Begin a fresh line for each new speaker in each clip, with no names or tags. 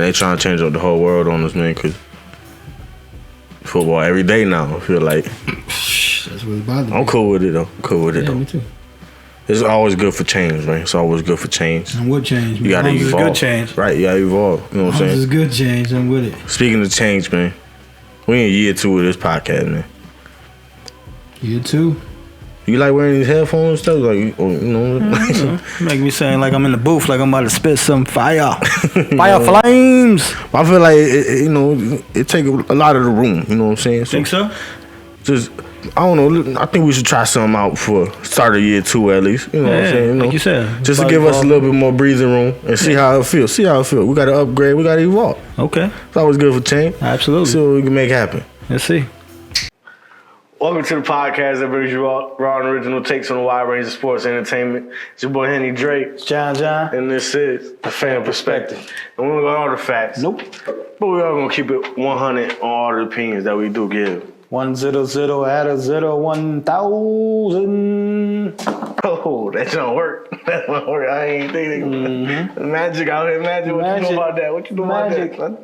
they trying to change up the whole world on us, man, because football every day now, I feel like.
That's what it's bothering me.
I'm cool with it, though.
Me too.
It's always good for change, man. It's always good for change.
And what change, man?
You gotta evolve.
It's good change.
Right, you gotta evolve. You know what I'm saying?
It's good change. I'm with it.
Speaking of change, man, we in year 2 of this podcast, man.
Year 2?
You like wearing these headphones and stuff? Like, you know?
Make me sound like I'm in the booth, like I'm about to spit some fire. Fire flames.
I feel like, it take a lot of the room. You know what I'm saying?
Think so?
Just, I don't know. I think we should try something out for start of year 2 at least. You know what I'm saying?
Like you said.
Just to give us a little bit more breathing room and see how it feels. We got to upgrade. We got to evolve.
Okay.
It's always good for change.
Absolutely.
See what we can make happen.
Let's see.
Welcome to the podcast that brings you raw and original takes on a wide range of sports and entertainment. It's your boy Henny Drake.
John.
And this is the Pham Perspective. And we don't got all the facts.
Nope.
But we are going to keep it 100 on all the opinions that we do give.
100 add a 0 1,000.
Oh, that don't work. That don't work. I ain't thinking. Magic out here. Magic. What you know about that? What you know about that, son?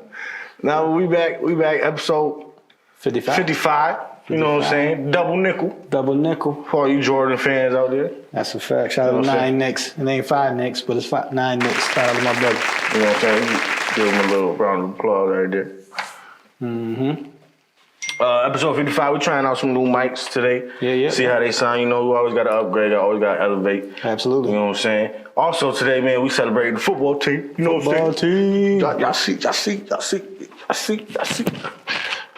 Now we back episode 55. You know what I'm saying? Double nickel. For all you Jordan fans out there.
That's a fact. Shout out to 9 Knicks. It ain't 5 Knicks, but it's 9 Knicks. Shout out to my brother.
You know what I'm saying? Give him a little round of applause right there. Episode 55, we're trying out some new mics today.
Yeah.
See how they sound. You know, we always got to upgrade. Always got to elevate.
Absolutely.
You know what I'm saying? Also today, man, we celebrating the football team. You know what I'm saying? Y'all see.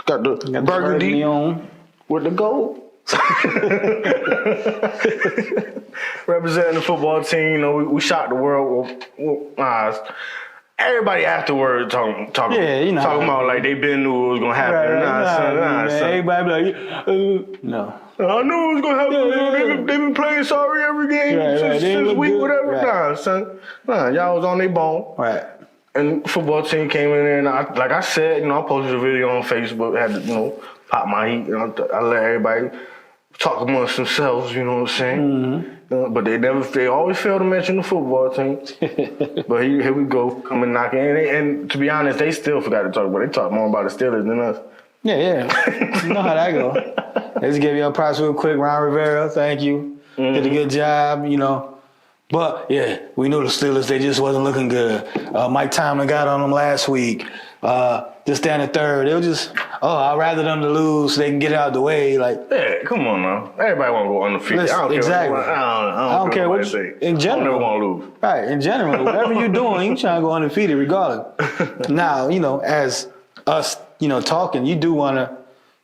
Got the burgundy with the gold. Representing the football team, you know, we shocked the world. Everybody afterward talking about like they been knew it was gonna happen. Nah, son.
Everybody be like, no.
I knew it was gonna happen. They've been playing sorry every game since week, whatever. Right. Nah, son. Y'all was on their bone.
Right.
And the football team came in there, and like I said, I posted a video on Facebook, had to, pop my heat. I let everybody talk amongst themselves, you know what I'm saying? But they always fail to mention the football team. But here we go, coming knocking. And to be honest, they still forgot to talk about it. They talk more about the Steelers than us.
Yeah. You know how that go. Let's give you a props real quick. Ron Rivera, thank you. Did a good job, But, yeah, we knew the Steelers, they just wasn't looking good. Mike Tomlin got on them last week. Just down at third. They were just, I'd rather them to lose so they can get it out of the way. Like,
yeah, come on now. Everybody want to go undefeated. I don't
exactly.
care. I don't care what you say.
In general.
I never want to lose.
Right, in general. Whatever you're doing, you trying to go undefeated regardless. Now, as us, talking, you do want to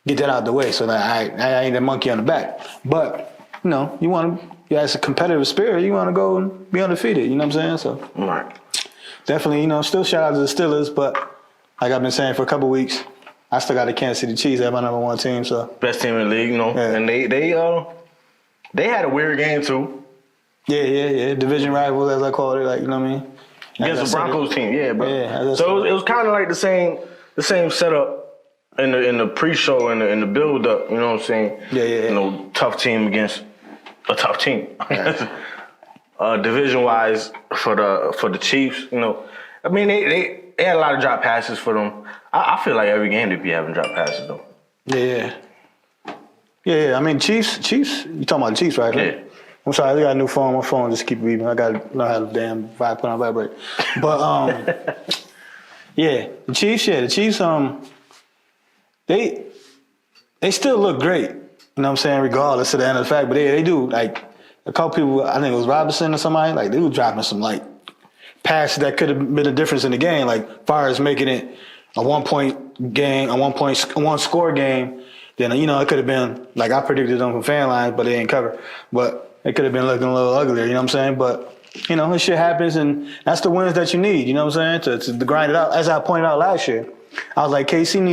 get that out of the way so that I ain't that monkey on the back. But, you want to, as a competitive spirit, you want to go and be undefeated. You know what I'm saying? So,
right.
Definitely, still shout out to the Steelers, but like I've been saying for a couple weeks, I still got the Kansas City Chiefs as my number 1 team. So
best team in the league, Yeah. And they had a weird game too.
Yeah. Division rivals, as I call it, like, you know what I mean?
Against the Broncos team, yeah, bro.
Yeah,
so it was kind of like the same setup in the pre-show and in the build-up. You know what I'm saying?
Yeah.
Tough team against a tough team.
Right.
Division-wise for the Chiefs, I mean they had a lot of drop passes for them. I feel like every game they be having drop passes though.
Yeah. I mean Chiefs. You talking about the Chiefs, right?
Yeah.
I'm sorry, I got a new phone. My phone just keep beeping. I got to know how to put on vibrate. But the Chiefs. They still look great. You know what I'm saying? Regardless of the end of the fact, but they do like. A couple people, I think it was Robinson or somebody, like they were dropping some like passes that could have been a difference in the game, like far as making it a 1-point game, a 1-score game. Then it could have been like I predicted them from fan lines, but they didn't cover. But it could have been looking a little uglier, you know what I'm saying? But this shit happens, and that's the wins that you need, you know what I'm saying, to grind it out. As I pointed out last year, I was like, KC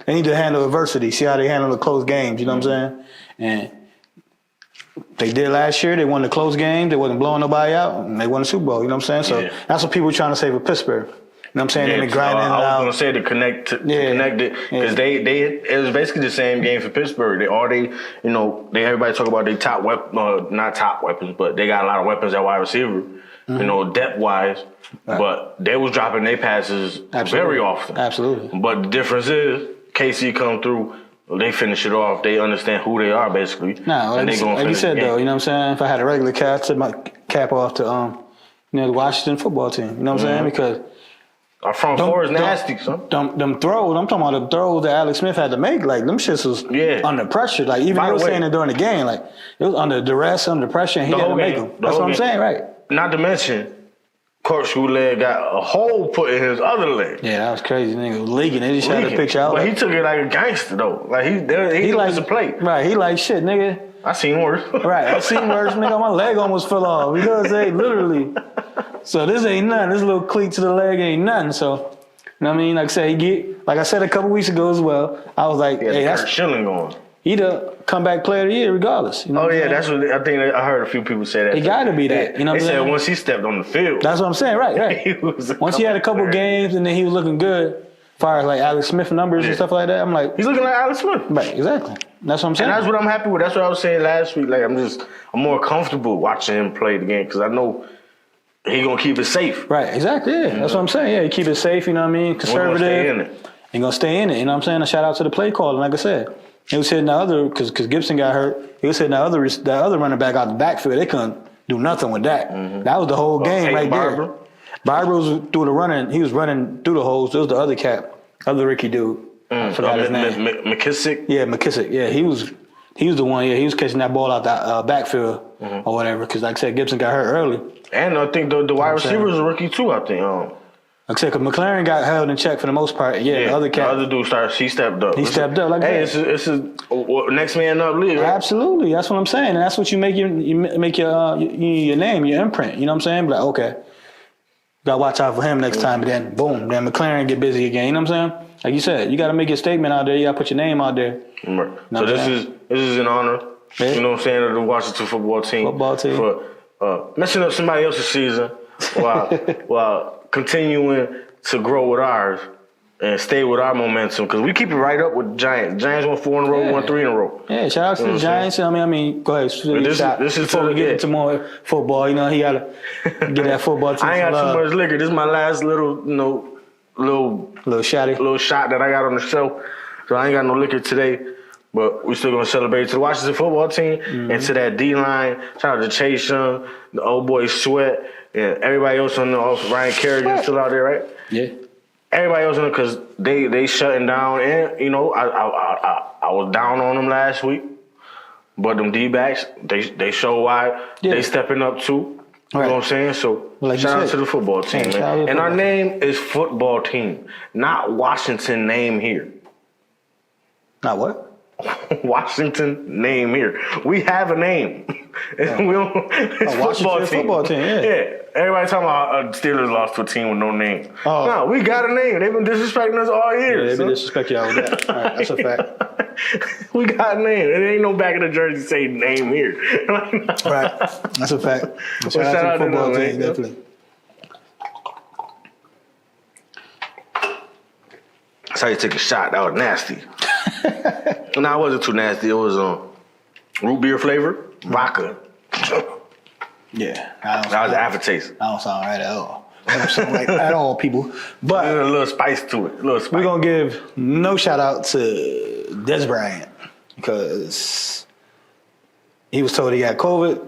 they need to handle adversity, see how they handle the close games, you know what I'm saying, and. They did last year. They won the close game. They wasn't blowing nobody out, and they won the Super Bowl. You know what I'm saying? So that's what people were trying to say with Pittsburgh. You know what I'm saying? They've been grinding it out.
I was going to say to connect it because it was basically the same game for Pittsburgh. Everybody talk about their top weapon, not top weapons, but they got a lot of weapons at wide receiver. you know, depth wise. Right. But they was dropping their passes very often.
Absolutely.
But the difference is KC come through. They finish it off. They understand who they are, basically.
Nah, like you said, though, you know what I'm saying? If I had a regular cap, I'd tip my cap off to the Washington football team. You know what I'm saying? Because
our front four is nasty, son.
Them throws, I'm talking about the throws that Alex Smith had to make. Like, them shits was under pressure. Like, even they were saying it during the game. Like, it was under duress, under pressure, and he had to make them. That's what I'm saying, right?
Not to mention, Corkscrew leg got a hole put in his other leg.
Yeah, that was crazy. Nigga was leaking. They just had a picture out.
But he took it like a gangster, though. Like, he likes to play.
Right, he like, shit, nigga.
I seen worse.
Right, I seen worse. Nigga, my leg almost fell off. You know what I'm saying? Literally. So this ain't nothing. This little cleat to the leg ain't nothing. So, you know what I mean? Like I said a couple weeks ago as well, I was like, hey, that's
Schilling going.
He the comeback player of the year regardless. You know
that's what I think. I heard a few people say that.
He got to be that. You know what I'm saying?
They said once he stepped on the field.
That's what I'm saying. Right. Once he had a couple games and then he was looking good, as far as like Alex Smith numbers and stuff like that, I'm like,
he's looking like Alex Smith.
Right, exactly. That's what I'm saying.
And that's what I'm happy with. That's what I was saying last week. Like I'm more comfortable watching him play the game because I know he gonna keep it safe.
Right, exactly. Yeah, that's what I'm saying. Yeah, he keep it safe. You know what I mean? Conservative. He gonna stay in it. You know what I'm saying? A shout out to the play calling. Like I said, he was hitting the other because Gibson got hurt. He was hitting the other running back out the backfield. They couldn't do nothing with that. That was the whole game right there. Barber was doing the running. He was running through the holes. It was the other cap, other Ricky dude. I forgot his name.
McKissick.
Yeah, McKissick. Yeah, he was the one. Yeah, he was catching that ball out the backfield or whatever. Because like I said, Gibson got hurt early.
And I think the wide receiver is a rookie too. I think.
Like I said, because McLaren got held in check for the most part. Yeah, the other cat.
The other dude he stepped up.
He stepped up. Like
it's a next man up league. Right?
Absolutely, that's what I'm saying, and that's what you make your name, your imprint. You know what I'm saying? Like, okay, gotta watch out for him next time. But then, boom, then McLaren get busy again. You know what I'm saying? Like you said, you got to make your statement out there. You got to put your name out there.
Right. So this is an honor. Yeah. You know what I'm saying? Of the Washington football team. For messing up somebody else's season while continuing to grow with ours and stay with our momentum because we keep it right up with the Giants. Giants won 4 in a row, won 3 in a row.
Yeah, shout out to the Giants. I mean, go ahead. This is before we get into more football. You know, he got to get that football team.
I ain't got too much liquor. This is my last little shot that I got on the show. So I ain't got no liquor today. But we're still going to celebrate to the Washington football team and to that D-line. Shout out to Chase Young, the old boy Sweat, and everybody else on the Ryan Kerrigan still out there, right?
Yeah.
Everybody else on because they shutting down. And, you know, I was down on them last week. But them D-backs, they show why they stepping up too. You know what I'm saying? So shout out to the football team, man. And our name is football team, not Washington name here.
Not what?
Washington name here. We have a name. We don't, it's football team. Yeah. Everybody talking about Steelers lost to a team with no name. No, we got a name. They've been disrespecting us all year.
Yeah, they've been disrespecting y'all with that. All right, that's a fact.
We got a name. There ain't no back of the jersey say name here.
Right. That's a fact. Shout out to the football team, definitely.
That's how you take a shot. That was nasty. No, it wasn't too nasty. It was root beer flavor, vodka.
Yeah.
That was the aftertaste.
I don't sound right at all. I don't sound right at all, people. But
a little spice to it.
We're going to give no shout out to Dez Bryant because he was told he got COVID.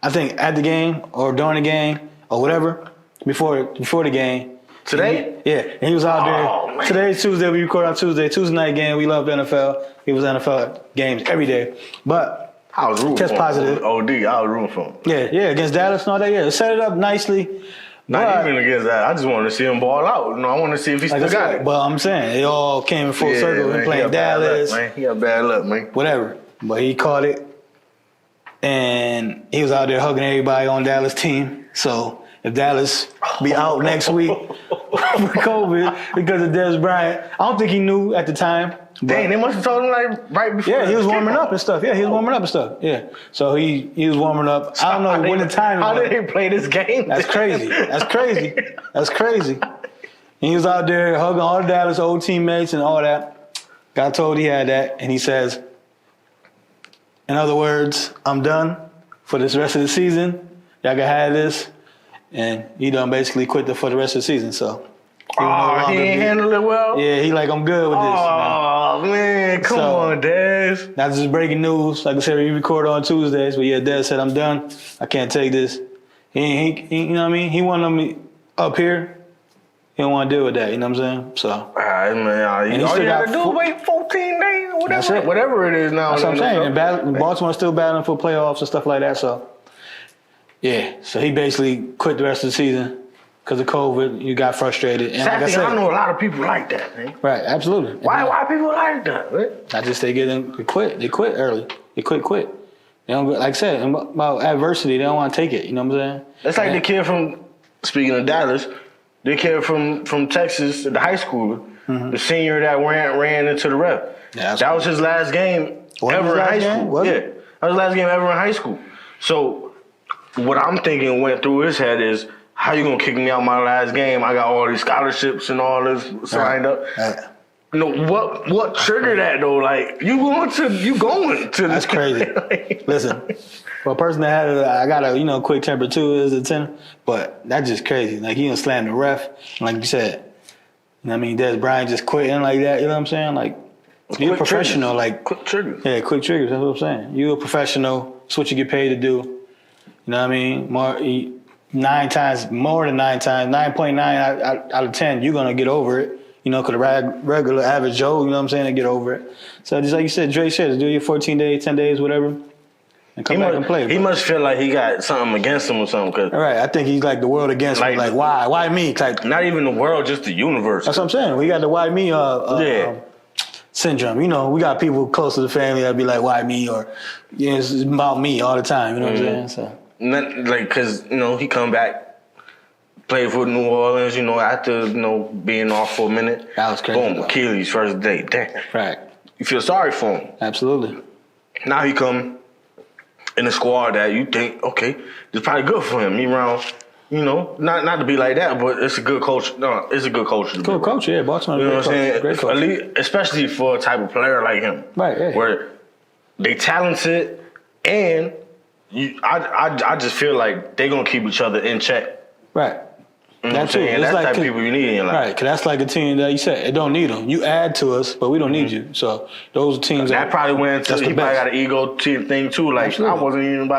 I think at the game or during the game or whatever, before the game.
Today?
And he was out there. Man. Today's Tuesday. We record on Tuesday. Tuesday night game. We love the NFL. He was NFL games every day. But
I was rooting
test
for
positive.
Him. OD. I was rooting for him.
Yeah. Against Dallas and all that. Yeah. Set it up nicely.
Not even against that. I just wanted to see him ball out. I want to see if he still got it.
But I'm saying it all came in full circle. Him playing Dallas.
He got bad luck, man.
Whatever. But he caught it. And he was out there hugging everybody on Dallas team. So if Dallas be out next week for COVID because of Dez Bryant, I don't think he knew at the time.
Dang, they must have told him like right before.
Yeah, he was warming up and stuff. Yeah. So he was warming up. I don't know when the time.
How did they play this game?
That's crazy. And he was out there hugging all the Dallas old teammates and all that. Got told he had that, and he says, in other words, I'm done for this rest of the season. Y'all can have this. and he done basically quit for the rest of the season. So
He ain't handle it well?
Yeah, he like, I'm good with this.
Oh, man. Come on, Dez.
That's just breaking news. Like I said, we record on Tuesdays, but yeah, Dez said, I'm done. I can't take this. He you know what I mean? He wanted me up here. He don't want to deal with that, you know what I'm saying? So.
All right, man. All you got to do is wait 14 days or whatever it is now.
That's what I'm saying. And Baltimore's still battling for playoffs and stuff like that. So, yeah. So he basically quit the rest of the season because of COVID. You got frustrated. And
like I said, I know a lot of people like that, man.
Right, absolutely.
Why people like that, man?
I just they quit. They quit early. They quit. They don't, like I said, about adversity, they don't want to take it. You know what I'm saying?
That's like the kid from, speaking of Dallas, the kid from Texas, the high schooler, the senior that ran into the ref. Yeah, that was his last game ever in high school. Yeah, that was his last game ever in high school. So what I'm thinking went through his head is, how you gonna kick me out my last game? I got all these scholarships and all this signed up. You know what triggered that though? Like you going to
That's crazy. Listen, for a person that had I got a quick temper too as a 10, but that's just crazy. Like he done slammed the ref, like you said. You know what I mean? Des Bryant just quitting like that. You know what I'm saying? Like you're a professional.
Triggers.
Like
quick triggers.
Yeah, quick triggers. That's what I'm saying. You're a professional. It's what you get paid to do. You know what I mean? More than 9 times, 9.9 out of 10, you're gonna get over it. You know, because the regular average Joe, you know what I'm saying, they get over it. So just like you said, Dre said, do your 14 days, 10 days, whatever, and come back and play.
He must feel like he got something against him or something.
All right, I think he's like the world against me. Like, why? Why me? Like,
not even the world, just the universe.
That's what I'm saying. We got the why me syndrome. You know, we got people close to the family that be like, why me? Or, it's about me all the time. You know what I'm saying? So.
Because, he come back, played for New Orleans, after, being off for a minute.
That was crazy.
Boom, Achilles, first day. Damn.
Right.
You feel sorry for him.
Absolutely.
Now he come in a squad that you think, okay, it's probably good for him. He around, not to be like that, but it's a good coach. No, it's a good coach.
Good coach, yeah. Baltimore,
you know what I'm saying?
Great coach.
Especially for a type of player like him.
Right, yeah.
Where they talented and I just feel like they're going to keep each other in check.
Right.
That's the type of people you need in your life.
Right, because that's like a team that you said, it don't need them. You add to us, but we don't need you. So those teams
that probably went into, he probably got an ego thing too. Like, absolutely. I wasn't even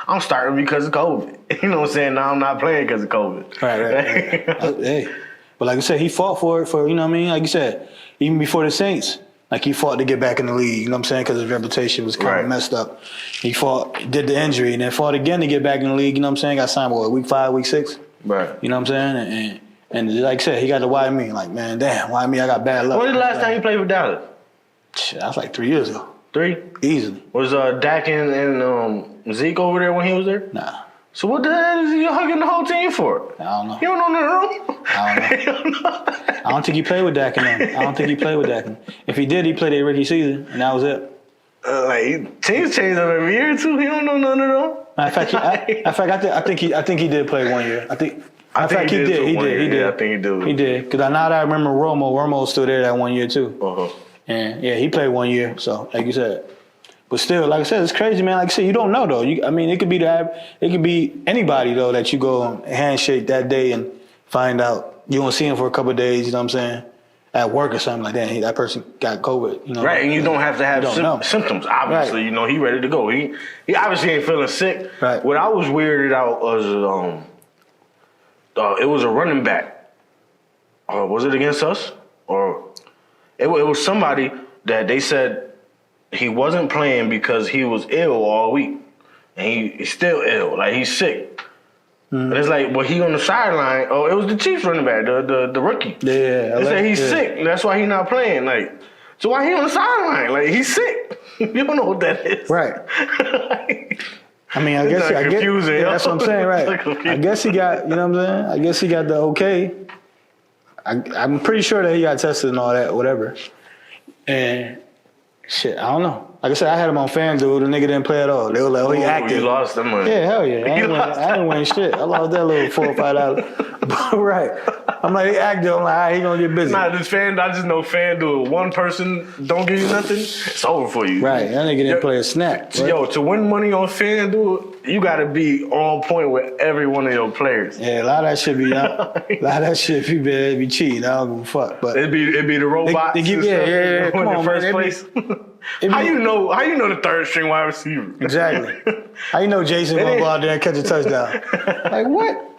I'm starting because of COVID. You know what I'm saying? Now I'm not playing because of COVID.
Right. Hey. But like I said, he fought for it you know what I mean? Like you said, even before the Saints, like he fought to get back in the league, you know what I'm saying? Because his reputation was kind of messed up. He did the injury, and then fought again to get back in the league, you know what I'm saying? Got signed, week 5, week 6?
Right.
You know what I'm saying? And like I said, he got the why me. Like, man, damn, why me? I got bad luck.
When was the last time you played for Dallas?
That was like 3 years ago. 3? Easily.
Was Dak and Zeke over there when he was there?
Nah.
So what the hell is he hugging the whole team for?
I don't know.
You don't know nothing.
I don't know. I don't think he played with Dak and them. I don't think he played with Dak. If he did, he played a rookie season, and that was it.
Teams change up every year too. He don't know none of them.
I think he did play 1 year. I think he did.
Yeah, I think he did.
He did. Because now that I remember Romo was still there that 1 year too.
Uh-huh.
And yeah, he played 1 year. So like you said, but still, like I said, it's crazy, man. Like I said, you don't know though. It could be anybody though that you go and handshake that day and find out you don't see him for a couple of days. You know what I'm saying? At work or something like that. That person got COVID. You know,
right? And you don't have to have symptoms. Obviously,
right.
He ready to go. He obviously ain't feeling sick.
Right.
What I was weirded out was it was a running back. Was it against us or it was somebody that they said he wasn't playing because he was ill all week, and he's still ill. Like he's sick. And it's like, well, he on the sideline. Oh, it was the Chiefs running back, the rookie.
Yeah,
they said he's sick. That's why he's not playing. Like, so why he on the sideline? Like, he's sick. You don't know what that is,
right? I mean, I guess confusing. That's what I'm saying, right? I guess he got, you know what I'm saying? I guess he got the okay. I'm pretty sure that he got tested and all that, whatever. And shit, I don't know. Like I said, I had him on FanDuel. The nigga didn't play at all. They were like, "Oh, he active."
You lost the money.
Yeah, hell yeah. I didn't win shit. I lost that little $4 or $5. Right. I'm like, he active. I'm like, all right, he gonna get busy.
Nah, I just know FanDuel. One person don't give you nothing, it's over for you.
Right. That nigga didn't play a snap. Right?
Yo, to win money on FanDuel, you gotta be on point with every one of your players.
Yeah, a lot of that shit be out. A lot of that shit be cheating. I don't give a fuck. But
it'd be the robots.
They give, yeah. Come on,
first
man.
place. How you know the third string wide receiver?
Exactly. How you know Jason gonna go out there and catch a touchdown? Like what?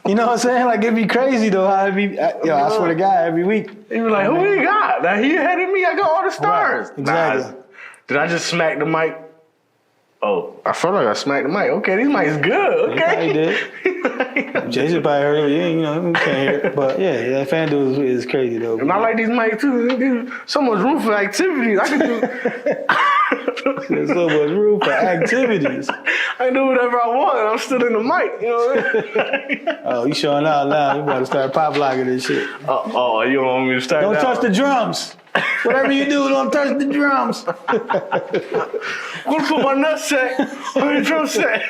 You know what I'm saying? Like it'd be crazy though. How it be? I swear to God, every week.
You be like, who he got? Now he ahead of me. I got all the stars.
Right. Exactly.
Nah, did I just smack the mic? Oh, I felt like I smacked the mic. Okay, these mics good. Okay.
He did. Jason probably heard it. You know, can't hear it. But yeah, FanDuel is crazy though.
And I like these mics too. They give so much room for activities. I can do.
There's so much room for activities.
I can do whatever I want. I'm still in the mic. You know what I mean?
Oh, you showing out now? You better start pop locking this shit.
Oh, you don't want me to start?
Don't touch the drums. Whatever you do, don't touch the drums.
I'm gonna put my nutsack on the drum set.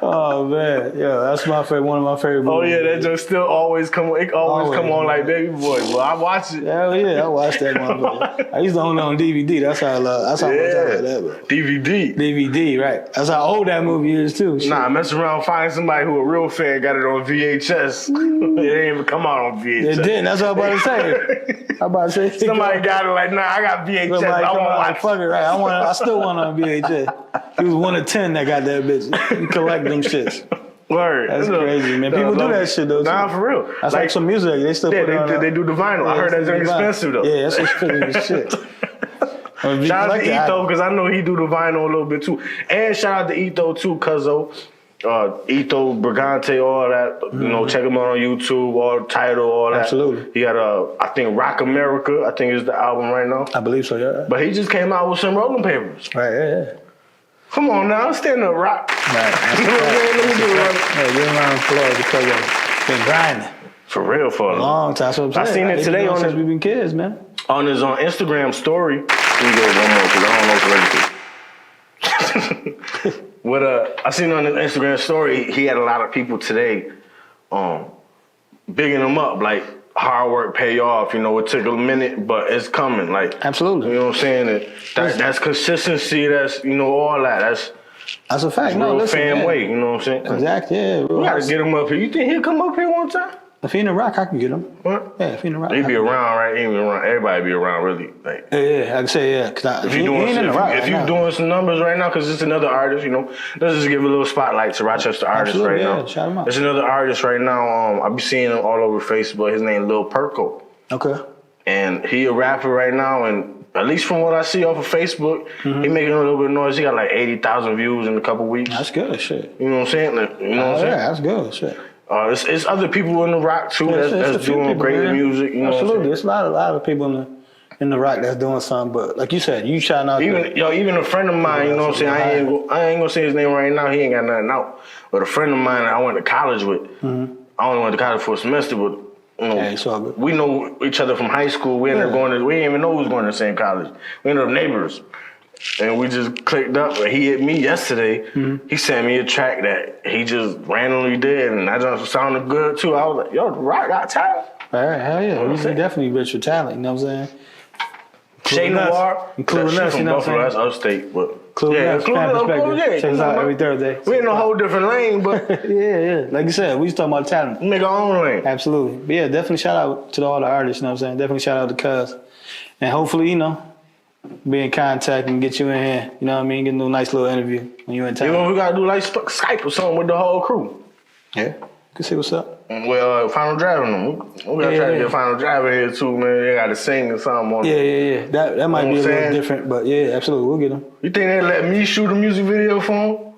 Oh man, yeah, that's my favorite. One of my favorite movies.
Oh yeah, that just still always come. It always come on like Baby Boy. Well, I watch it.
Hell yeah, I watched that motherfucker. I used to own it on DVD. That's how I love. That's how much I love that. Bro.
DVD.
DVD, right? That's how old that movie is too. Shit.
Nah, mess around, find somebody who a real fan got it on VHS. It didn't even come out on VHS.
It didn't. That's what I'm about to say. I'm about to say
somebody got it like, nah, I got VHS.
Somebody
I want to
watch. Fuck it, right? I still want it on VHS. He was 1 of 10 that got that bitch. You collect them shits.
Word.
That's crazy, man. People do that shit though.
Nah,
too.
for real.
That's like some music. They still put it on.
They do the vinyl. I heard that's expensive though.
Yeah, that's expensive as shit.
Shout out to Etho because I know he do the vinyl a little bit too. And shout out to Etho too, cuzzo. Etho, Brigante, all that. You know, check him out on YouTube, all the title, all that.
Absolutely.
He got I think Rock America, I think is the album right now.
I believe so, yeah.
But he just came out with some rolling papers.
Right, yeah.
Come on now, stand up, Rock.
Right.
You know what I'm saying? Let me do it.
Yeah, you're around the floor because I've been grinding.
For real, for
A long time. So
I seen it today
since we've been kids, man.
On his Instagram story. Let me get one more because I don't know if it's ready. I seen on his Instagram story, he had a lot of people today bigging him up, like hard work pay off. You know, it took a minute, but it's coming. Like
absolutely,
you know what I'm saying? That's consistency. That's all that. That's
a fact.
No, listen, fan way. You know what I'm saying?
Exactly. Yeah,
we gotta get him up here. You think he'll come up here one time?
If he in the Rock, I can get him.
What?
Yeah, if he in the Rock,
he be around, right? He be around. Everybody be around, really. Like,
yeah, I can say yeah. Cause
if you're doing some numbers right now, because it's another artist, you know, let's just give a little spotlight to Rochester artists right now.
Shout him out.
There's another artist right now. I be seeing him all over Facebook. His name Lil Perko.
Okay.
And he a rapper right now, and at least from what I see off of Facebook, he making a little bit of noise. He got like 80,000 views in a couple weeks.
That's good shit.
You know what I'm saying? Like, you know what I'm saying?
Yeah, that's good shit.
It's other people in the Rock too that's doing great music. You know
absolutely, there's a lot of people in the Rock that's doing something. But like you said, you shouting out.
Even a friend of mine, you know what I'm saying. I ain't gonna say his name right now. He ain't got nothing out. But a friend of mine I went to college with. I only went to college for a semester, but you know,
it's all good.
We know each other from high school. We ended up going we didn't even know we was going to the same college. We ended up neighbors. And we just clicked up. He hit me yesterday. He sent me a track that he just randomly did, and that just sounded good too. I was like, "Yo, the Rock got talent."
All right, hell yeah, he's definitely rich with talent. You know what I'm saying?
Shay Noir,
including us, you know what I'm saying?
That's upstate, but
Check us out every Thursday.
We in a whole different lane, but
yeah. Like you said, we just talking about talent.
Make our own lane.
Absolutely, but yeah, definitely shout out to all the artists. You know what I'm saying? Definitely shout out to Cuz, and hopefully, you know, be in contact and get you in here. You know what I mean? Get a nice little interview when you in town.
You know, we gotta do like Skype or something with the whole crew.
Yeah, can see what's up.
Well, Final Driving them. We gotta try to get Final Driver here too, man. They gotta sing or something on
Yeah. That might be a little different, but yeah, absolutely, we'll get them.
You think they let me shoot a music video for them?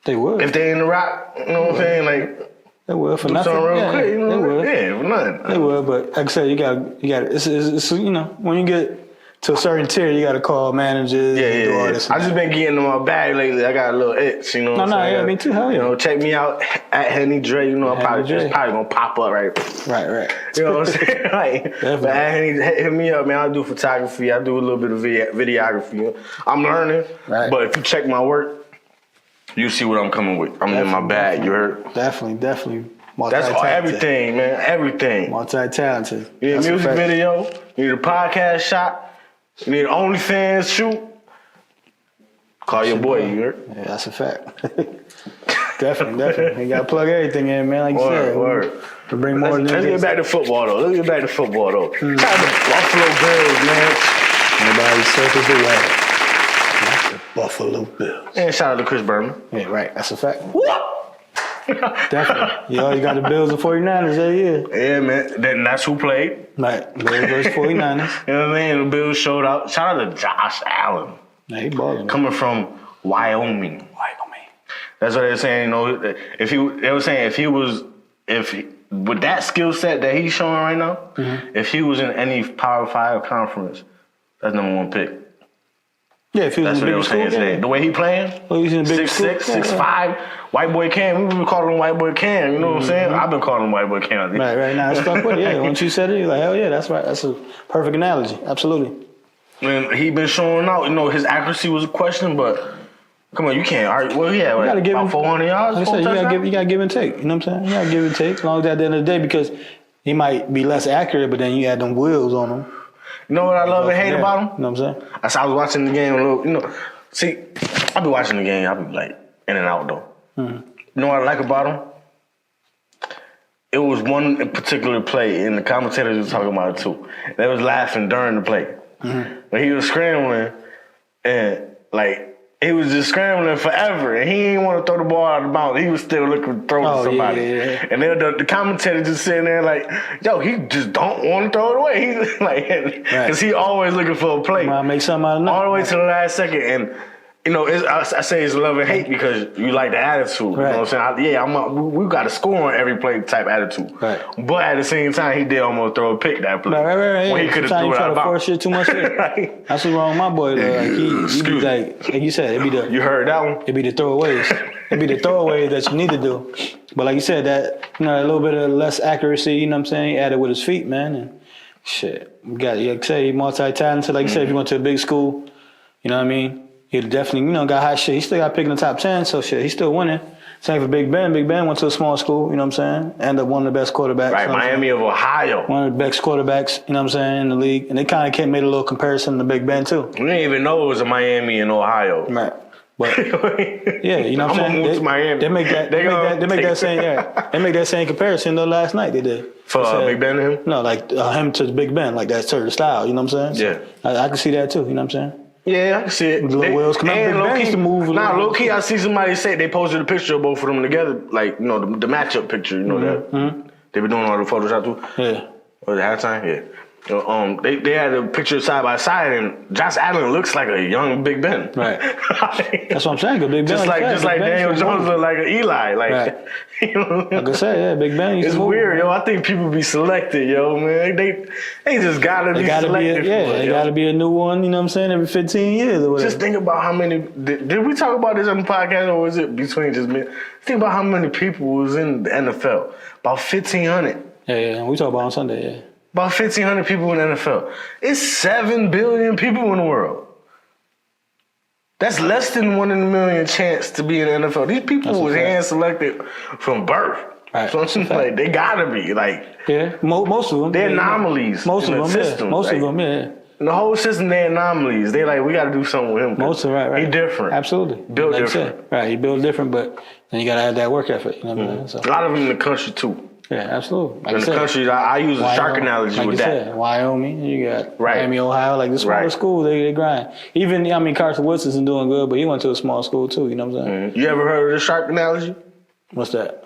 They would.
If they in the Rock, you know what I'm saying? Like,
they would for nothing.
Real quick, you know?
They would.
Yeah, for nothing.
They would, but like I said, you got it's you know, when you get to a certain tier, you got to call managers.
Yeah,
and do all
yeah.
this
I
and
just
that.
been getting in my bag lately. I got a little itch, you know. What I'm saying?
Yeah, me too. Hell yeah.
You know, check me out at Henny Dre. You know, it's probably gonna pop up right.
Right.
You know what I'm saying? Like,
Definitely.
but at Henny, hit me up, man. I do photography. I do a little bit of videography. I'm learning,
Right.
but if you check my work, you see what I'm coming with. I'm in my bag. You heard?
Definitely.
That's all, everything, man. Everything.
Multi-talented.
You need a
That's
music
fact.
video. You need a podcast shot. You need an OnlyFans shoot. Call your boy, you heard?
Yeah, that's a fact. Definitely. You got to plug everything in, man. Like you said.
Word.
To bring more
Let's get back to football, though. Shout out to Buffalo Bills, man.
Nobody circles the wagon. That's the Buffalo Bills.
And shout out to Chris Berman.
Yeah, right. That's a fact. Definitely. You always got the Bills and 49ers every year.
Yeah, man. Then that's who played.
Right. Bills versus 49ers.
You know what I mean? The Bills showed out. Shout out to Josh Allen.
Yeah, he balling.
Coming from Wyoming. That's what they're saying. You know, with that skill set that he's showing right now, if he was in any Power 5 conference, that's #1 pick.
Yeah, if he was
That's
in
what
the
they
big
were
school.
saying today. The way he playing,
He's in the big
6'6",
school.
6'5", white boy Cam. We been calling him white boy Cam. You know what I'm saying? I've been calling him white boy Cam.
Right now. I stuck with it. Yeah, once you said it, you're like, hell yeah, that's right. That's a perfect analogy. Absolutely.
And he been showing out. You know, his accuracy was a question, but come on, you can't argue. Well, yeah,
gotta give
about
him
400 yards.
Like I said, you got to give and take. You know what I'm saying? You got to give and take as long as at the end of the day, because he might be less accurate, but then you add them wheels on him.
You know what I love and hate about him?
You know what I'm saying?
As I was watching the game a little, you know, see, I be watching the game, I be like in and out though. You know what I like about him? It was one particular play, and the commentators was talking about it too. They was laughing during the play. But he was scrambling, and like, he was just scrambling forever, and he didn't want to throw the ball out of bounds. He was still looking to throw to somebody.
Yeah.
And then the commentator just sitting there like, yo, he just don't want to throw it away. He's like, because he always looking for a play.
Might make something out of nothing.
All the way to the last second. And, you know, I say it's love and hate because you like the attitude. You know what I'm saying? We got to score on every play type attitude.
Right.
But at the same time, he did almost throw a pick that play.
Right.
When he could have threw it out of bounds.
Force shit too much.
Right.
That's what's wrong with my boy. Like, he be like you said, it be the
You heard that one?
it be the throwaways. It be the throwaways that you need to do. But like you said, that a little bit of less accuracy. You know what I'm saying? He added with his feet, man. And shit, you got like I say, he multi-talented. Like you said, if you went to a big school, you know what I mean. He'd definitely, get hot shit. He still got picked in the top 10, so shit, he's still winning. Same for Big Ben. Big Ben went to a small school, you know what I'm saying? Ended up one of the best quarterbacks.
Right, Miami of Ohio.
One of the best quarterbacks, you know what I'm saying, in the league. And they kind of made a little comparison to Big Ben, too.
We didn't even know it was a Miami in Ohio.
Right. But, yeah, you know what I'm saying?
I'm gonna move to Miami.
They make that same comparison, though, last night they did.
For Big Ben and him?
No, like him to Big Ben, like that certain style, you know what I'm saying?
Yeah.
So I can see that, too, you know what I'm saying?
Yeah, I can see it.
The little wheels come out. Big Ben used to move a little
low key, I see somebody say they posted a picture of both of them together, like, you know, the matchup picture, you know that? They been doing all the Photoshop too?
Yeah.
Or the halftime? Yeah. They had a picture side by side, and Josh Allen looks like a young Big Ben.
Right. That's what I'm saying. Big Ben,
just like Daniel Jones look like an Eli. Like,
right.
You know,
like I said, yeah, Big Ben.
It's weird, yo. I think people be selected, yo, man. They just gotta be selected.
They gotta be a new one. You know what I'm saying? Every 15 years or whatever.
Just think about how many. Did we talk about this on the podcast, or was it between just me? Think about how many people was in the NFL. About 1,500.
Yeah. We talk about on Sunday. Yeah.
About 1,500 people in the NFL. It's 7 billion people in the world. That's less than 1 in a million chance to be in the NFL. These people was hand selected from birth.
Right.
So I'm like, they gotta be like.
Yeah, most of them.
They're anomalies.
Most
in
of them.
the system.
Most of them. Yeah.
In the whole system, they're anomalies. They like, we gotta do something with him.
Most of them, right.
He different.
Absolutely.
Built
like
different.
Right, he built different, but then you gotta add that work effort. You know what I mean? So.
A lot of them in the country too.
Yeah, absolutely. Like
in the country, I use a shark analogy
like
with
you
that.
Said, Wyoming, you got Miami, Ohio, like the smaller school, they grind. Even, Carson Wentz isn't doing good, but he went to a small school too, you know what I'm saying?
You ever heard of the shark analogy?
What's that?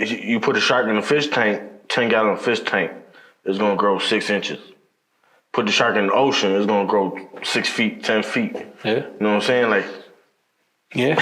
You put a shark in a fish tank, 10-gallon fish tank, it's going to grow 6 inches. Put the shark in the ocean, it's going to grow 6 feet, 10 feet.
Yeah.
You know what I'm saying? Like,
yeah,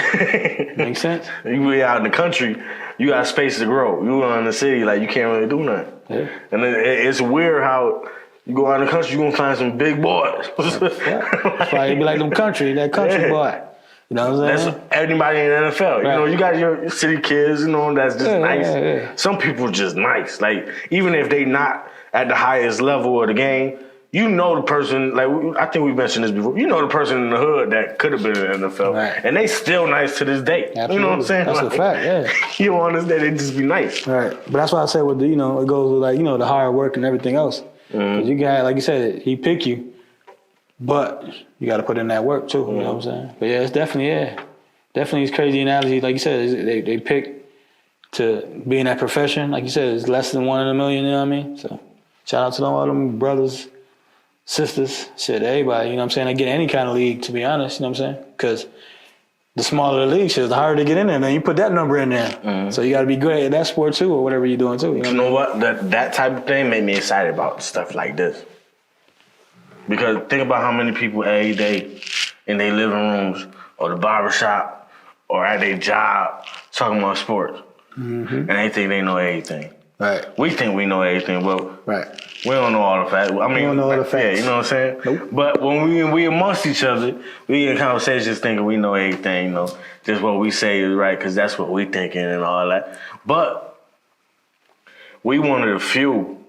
makes sense.
You be out in the country, you got space to grow. You in the city, like, you can't really do nothing.
Yeah.
And it's weird how You go out in the country, you gonna find some big boys.
That's why you be like that country boy. You know what I'm saying?
That's everybody in the NFL. You know, you got your city kids, you know, that's just nice.
Yeah.
Some people just nice. Like, even if they not at the highest level of the game, you know the person, like, I think we mentioned this before, you know the person in the hood that could have been in the NFL.
Right.
And they still nice to this day.
Absolutely.
You know what I'm saying?
That's
like,
a fact, yeah.
You don't understand, they just be nice.
Right. But that's why I say with the, you know, it goes with like, you know, the hard work and everything else. Because you got, like you said, he pick you, but you got to put in that work too. You know what I'm saying? But yeah, it's definitely it's crazy analogy. Like you said, they pick to be in that profession. Like you said, it's less than 1 in a million. You know what I mean? So shout out to all them brothers, sisters, shit, everybody. You know what I'm saying? They get any kind of league, to be honest. You know what I'm saying? Because the smaller the league, shit, the harder to get in there. Then you put that number in there. So you got to be good at that sport too, or whatever you're doing too.
You know what? That type of thing made me excited about stuff like this. Because think about how many people every day in their living rooms or the barbershop or at their job talking about sports. And they think they know everything.
Right.
We think we know everything, but
Right.
we don't know all the facts. I mean,
We don't know all the facts.
Yeah, you know what I'm saying?
Nope.
But when we amongst each other, we in conversations thinking we know everything, you know, just what we say is right because that's what we thinking and all that. But we one of the few,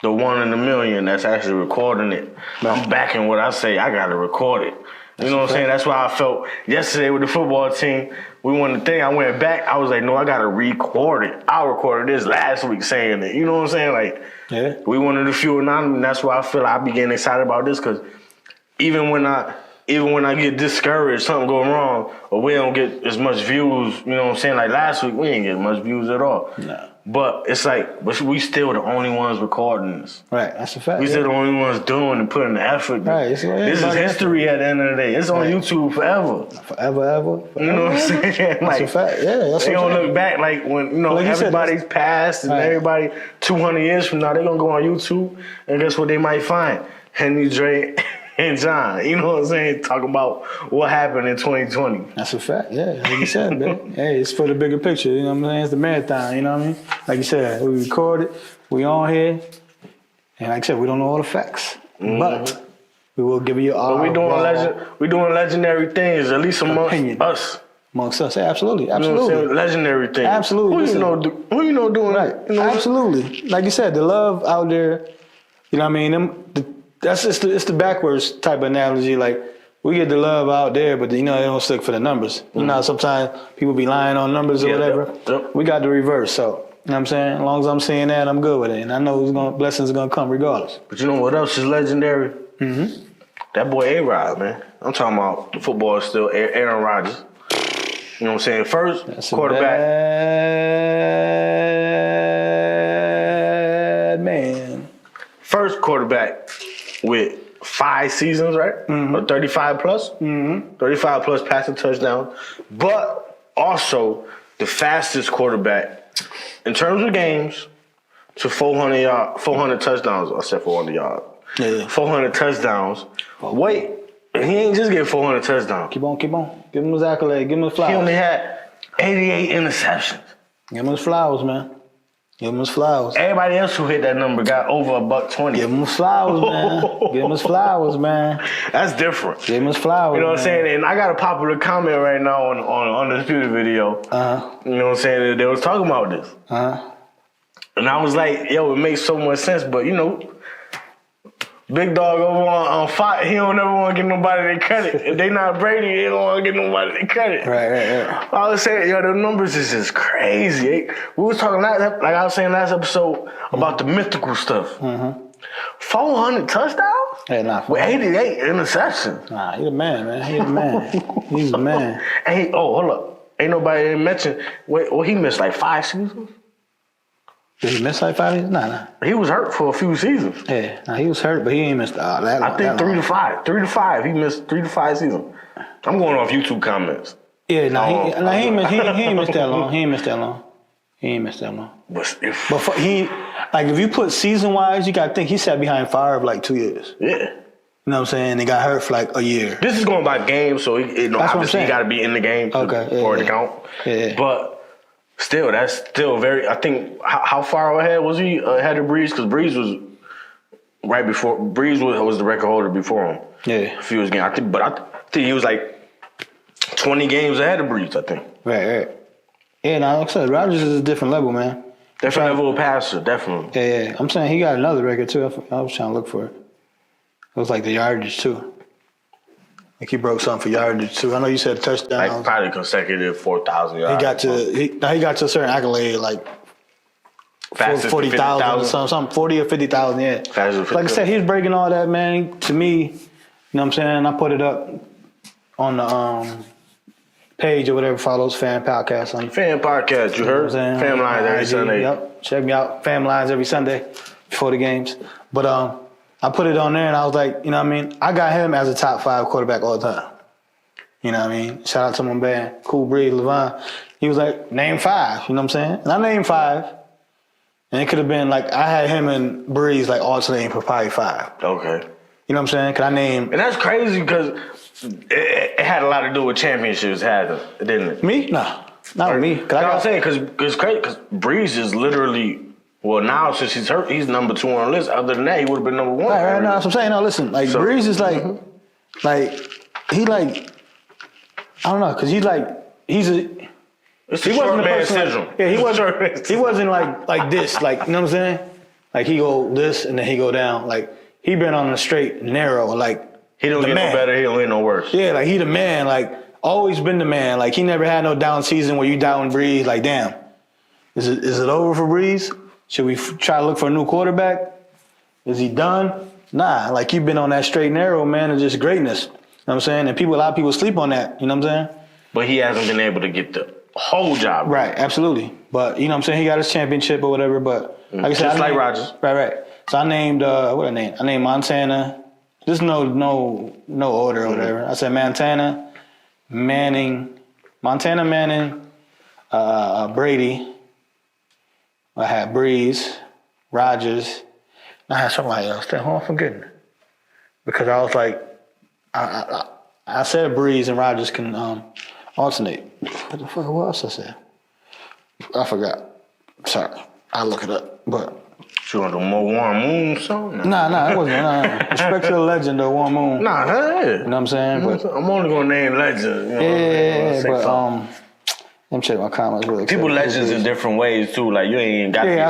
the 1 in a million that's actually recording it.
Right.
I'm backing what I say. I got to record it. You know what I'm saying? That's why I felt yesterday with the football team, we won the thing. I went back. I was like, no, I got to record it. I recorded this last week saying it. You know what I'm saying? Like, we one of the few, and that's why I feel like I be getting excited about this because even when I get discouraged, something go wrong, or we don't get as much views, you know what I'm saying? Like last week, we didn't get much views at all.
No.
But it's like, we still the only ones recording this.
Right, that's a fact.
We still the only ones doing and putting the effort.
Right,
this is history at the end of the day. It's on YouTube forever.
Forever.
You know what I'm saying?
That's a fact. Yeah, that's
they
what I'm
gonna
saying.
look back like when
Like you said,
everybody's passed and everybody 200 years from now they gonna go on YouTube and guess what they might find? Henny, Dre, and John. You know what I'm saying? Talking about what happened in 2020.
That's a fact, yeah. Like you said, man. Hey, it's for the bigger picture, you know what I'm saying? It's the marathon, you know what I mean? Like you said, we recorded, we on here, and like I said, we don't know all the facts. But we will give you all
But we doing legendary things, at least amongst us.
Amongst us, yeah, absolutely.
You know what I'm saying? Legendary things.
Absolutely.
Who you know doing
Right.
that? You know
Absolutely. Like you said, the love out there, you know what I mean? That's just it's the backwards type of analogy. Like, we get the love out there, but you know, they don't stick for the numbers. You know, sometimes people be lying on numbers or whatever.
Yep.
We got the reverse. So, you know what I'm saying? As long as I'm seeing that, I'm good with it. And I know blessings are going to come regardless.
But you know what else is legendary? That boy A-Rod, man. I'm talking about the football still, Aaron Rodgers. You know what I'm saying? First
That's
quarterback.
Bad man.
First quarterback with 5 seasons, right? Or 35 plus. 35 plus passing touchdowns. But also the fastest quarterback in terms of games to 400 touchdowns. I said 400 yards.
Yeah.
400 touchdowns. Wait, he ain't just get 400 touchdowns.
Keep on. Give him his accolade. Give him his flowers.
He only had 88 interceptions.
Give him his flowers, man. Give him his flowers.
Everybody else who hit that number got over $120.
Give him his flowers, man. Give him his flowers, man.
That's different.
Give him his flowers.
You know what I'm saying? And I got a popular comment right now on Undefeated video. You know what I'm saying? They was talking about this. And I was like, yo, it makes so much sense, but you know, Big Dog over on Fox, he don't ever want to give nobody their credit. If they not Brady, they don't want to give nobody their credit.
Right.
I was saying, yo, the numbers is just crazy. We was talking like I was saying last episode about the mythical stuff. 400 touchdowns?
Hey, nah,
with 88 interceptions.
Nah, he the man, man. He the man. He's the man.
And hold up. Ain't nobody mentioned, he missed like 5 seasons?
Did he miss like 5 years? Nah.
He was hurt for a few seasons.
Yeah, he was hurt, but he ain't missed that long.
I think 3 to 5. 3 to 5. He missed 3 to 5 seasons. I'm going off YouTube comments.
Yeah, he ain't missed that long. He ain't missed that long. But if you put season wise, you gotta think he sat behind Favre like 2 years.
Yeah.
You know what I'm saying? He got hurt for like a year.
This is going by games, so obviously he got to be in the game for it to count.
Yeah.
But still, that's still very. I think how far ahead was he ahead of Breeze? Because Breeze was right before Breeze was the record holder before him.
Yeah.
A few games. I think he was like 20 games ahead of Breeze, I think.
Right. Yeah, now like I said, Rodgers is a different level, man.
Different level of passer, definitely.
Yeah. I'm saying he got another record too. I was trying to look for it. It was like the yardage too. Like he broke something for yardage too. I know you said touchdown.
Like probably consecutive 4,000 yards.
He got to a certain accolade like 40,000 or something, 40 or 50,000. Yeah. Like I said, he's breaking all that, man. To me, you know what I'm saying? I put it up on the page or whatever follows Pham Podcast.
Pham Podcast, you heard? Pham Lines every Sunday.
Yep. Check me out. Pham Lines every Sunday before the games. But I put it on there and I was like, you know what I mean? I got him as a top 5 quarterback all the time. You know what I mean? Shout out to my band, Cool Breeze, Levon. He was like, name 5. You know what I'm saying? And I named 5. And it could have been like, I had him and Breeze like alternating for probably 5.
Okay.
You know what I'm saying? Cause I named.
And that's crazy because it had a lot to do with championships, didn't it?
Me? No. Not with me.
I'm saying because Breeze is literally, well, now since he's hurt, he's number 2 on the list. Other than that, he would have been number 1.
Right. No, that's what I'm saying. No, listen. Like, Breeze is like, he like, I don't know, because he's a.
It's the short man syndrome.
Like, yeah, he wasn't like this. Like, you know what I'm saying? Like, he go this and then he go down. Like, he been on the straight and narrow. Like,
he don't get no better, he don't get no worse.
Yeah, like, he the man. Like, always been the man. Like, he never had no down season where you down Breeze. Like, damn, is it over for Breeze? Should we try to look for a new quarterback? Is he done? Nah, like, you've been on that straight and narrow, man, of just greatness. You know what I'm saying? And a lot of people sleep on that. You know what I'm saying?
But he hasn't been able to get the whole job.
Right, absolutely. But, you know what I'm saying? He got his championship or whatever. But, like I said,
just like Rodgers.
Right. So I named, what I named? I named Montana. There's no order or whatever. I said Montana, Manning, Brady. I had Breeze, Rodgers. I had somebody else. Who am I forgetting? Because I was like, I said Breeze and Rodgers can alternate. What the fuck? What else I said? I forgot. Sorry. I'll look it up. But
you want the more Warren Moon song?
Nah, it wasn't. Nah. Respect to the legend of Warren Moon.
Nah, hey.
You know what I'm saying? But
I'm only gonna name legends. You know,
but let me check my comments really quick.
People legends in different ways too. Like you ain't even got.
Yeah,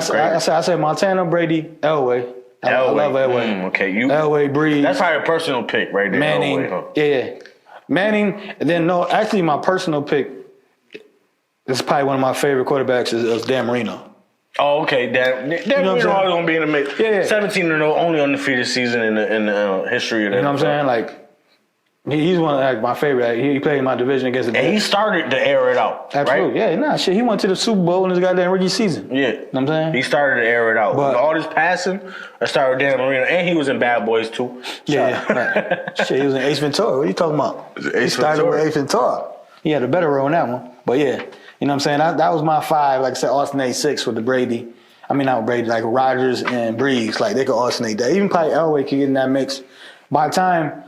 I said Montana, Brady, Elway. I love Elway.
Okay,
Elway, Breeze.
That's probably a personal pick right there.
Manning,
Elway, huh?
yeah, Manning. And then actually my personal pick is probably one of my favorite quarterbacks is Dan Marino.
Oh, okay. Dan Marino always gonna be in the mix.
Yeah.
17-0, only undefeated season in the history of the.
You know what I'm saying? Like. He's one of my favorite. He played in my division against the.
And he started to air it out.
Absolutely,
right?
Yeah. Shit. He went to the Super Bowl in his goddamn rookie season.
Yeah,
you know what I'm saying
he started to air it out. But all this passing, I started with Dan Marino, and he was in Bad Boys too.
Yeah, right. Shit, he was in Ace Ventura. What are you talking about? He started with Ace Ventura. He had a better role on that one. But yeah, you know what I'm saying. That was my 5. Like I said, alternate 6 with the Brady. I mean, not Brady, like Rodgers and Breeze. Like they could alternate that. Even probably Elway could get in that mix. By the time.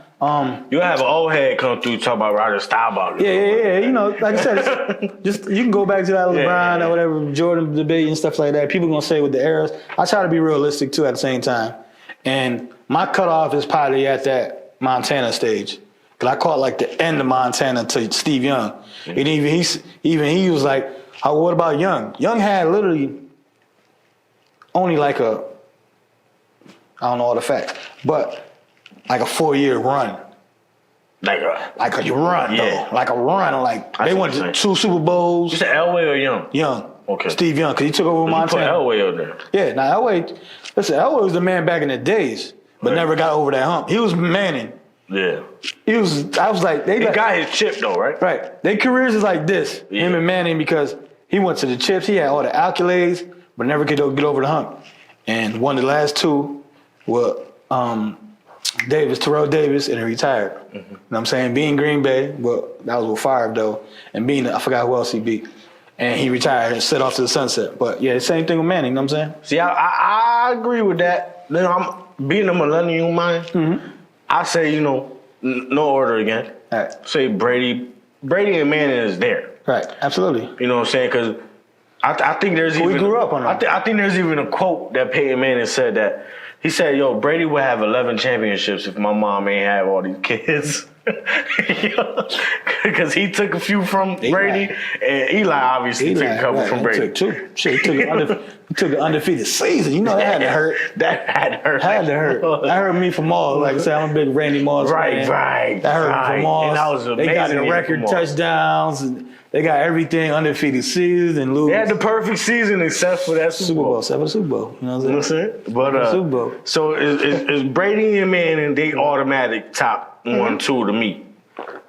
You'll have an old head come through talk about Rodgers style about it.
Yeah. You know, like I said, just you can go back to that LeBron or whatever, Jordan debate and stuff like that. People gonna say with the eras. I try to be realistic too at the same time. And my cutoff is probably at that Montana stage. Cause I caught like the end of Montana to Steve Young. Mm-hmm. And even he was like, what about Young? Young had literally only like I don't know all the facts, but like a 4-year run. Like a run, though. Like a run. Like, they went to 2 Super Bowls.
You said Elway or Young?
Young.
Okay.
Steve Young, because he took over Montana.
You put Elway up there.
Yeah, now Elway was the man back in the days, but never got over that hump. He was Manning.
Yeah.
I was like,
he got his chip, though, right?
Right. Their careers is like this, him and Manning, because he went to the chips. He had all the accolades, but never could get over the hump. And one of the last 2 were Terrell Davis, and he retired. Mm-hmm. You know what I'm saying? Being Green Bay, well, that was with Favre, though. And I forgot who else he beat. And he retired and set off to the sunset. But, yeah, same thing with Manning, you know what I'm saying?
See, I agree with that. You know, I'm being a millennial mind. Mm-hmm. I say, no order again.
Right.
Say Brady and Manning is there.
Right, absolutely.
You know what I'm saying? Because I think there's
we grew up on that.
I think there's even a quote that Peyton Manning said that He said, "Yo, Brady would have 11 championships if my mom ain't have all these kids." Because he took a few from Brady, and Eli obviously took a couple from Brady.
He took 2. Shit, he took an undefeated season. You know that had to hurt.
That had to hurt.
Had to hurt. That hurt me for Moss. Like I said, I'm a big Randy Moss fan.
Right.
That hurt me for Moss.
And that was amazing.
They got the record touchdowns. And they got everything, undefeated season and lose.
They had the perfect season except for that Super Bowl.
Except for the Super Bowl. You know what I'm saying?
But
Super Bowl.
So is Brady and Manning, they automatic top 1, 2 to me.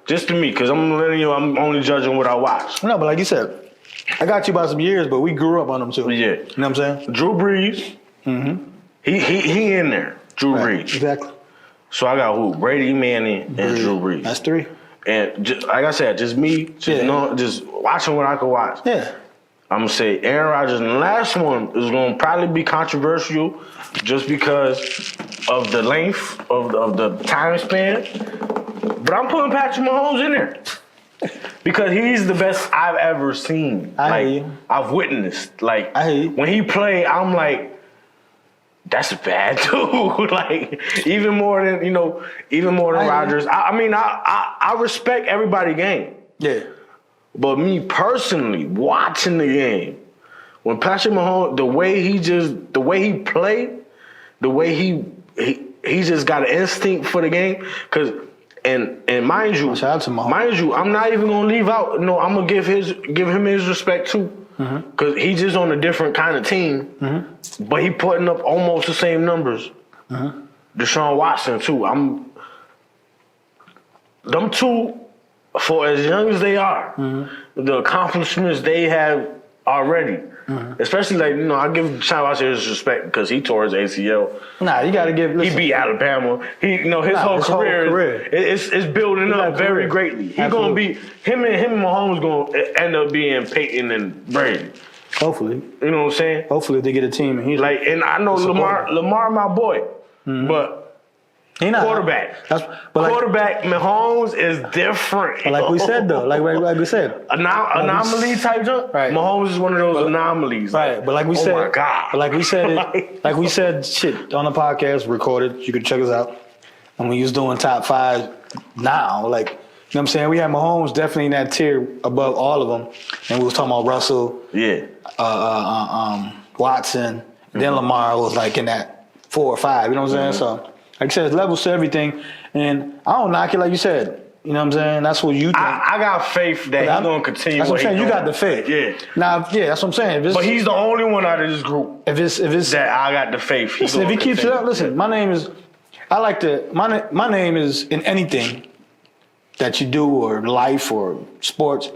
Just to me, because I'm letting you, I'm only judging what I watch.
No, but like you said, I got you by some years, but we grew up on them too.
Yeah.
You know what I'm saying?
Drew Brees. Mm-hmm. He in there. Drew Brees.
Exactly.
So I got who? Brady, Manning, and Drew Brees.
That's 3.
And just, like I said, just me, just watching what I could watch.
Yeah.
I'm going to say Aaron Rodgers. And the last one is going to probably be controversial just because of the length of the time span. But I'm putting Patrick Mahomes in there. Because he's the best I've ever seen.
I hear you.
I've witnessed. Like,
I hear you.
when he played, I'm like, that's a bad dude. Like, even more than Rodgers. I respect everybody's game.
Yeah.
But me personally, watching the game, when Patrick Mahomes, the way he played, the way he just got an instinct for the game. And mind you,
shout out to Mahomes.
I'm not even gonna leave out. No, I'm gonna give him his respect too, because he's just on a different kind of team. But he putting up almost the same numbers. Deshaun Watson too. Them two, for as young as they are, the accomplishments they have already. Especially I give Deshaun Watson his respect because he tore his ACL.
Nah, you got to give. Listen.
He beat Alabama. His whole career. It's building up very greatly. He's gonna be him and Mahomes gonna end up being Peyton and Brady.
Hopefully,
you know what I'm saying.
Hopefully they get a team and he's
and I know Lamar my boy, but.
He not
quarterback. Quarterback Mahomes is different.
But like we said though, like we said,
anomaly type jump. Right. Mahomes is one of those anomalies.
Right. But like we said,
oh my God.
But like we said, shit on the podcast recorded. You can check us out. And we was doing top 5 now. Like, you know what I'm saying? We had Mahomes definitely in that tier above all of them. And we was talking about Russell.
Yeah.
Watson. Then Lamar was like in that 4 or 5. You know what I'm saying? So. Like I said, it's levels to everything. And I don't knock it like you said. You know what I'm saying? That's what you think.
I got faith that he's going to continue.
That's what I'm saying. You got the faith.
Yeah.
Now, that's what I'm saying.
But he's the only one out of this group.
If it's
that I got the faith.
Listen, if he keeps it up, listen, my name is in anything that you do or life or sports.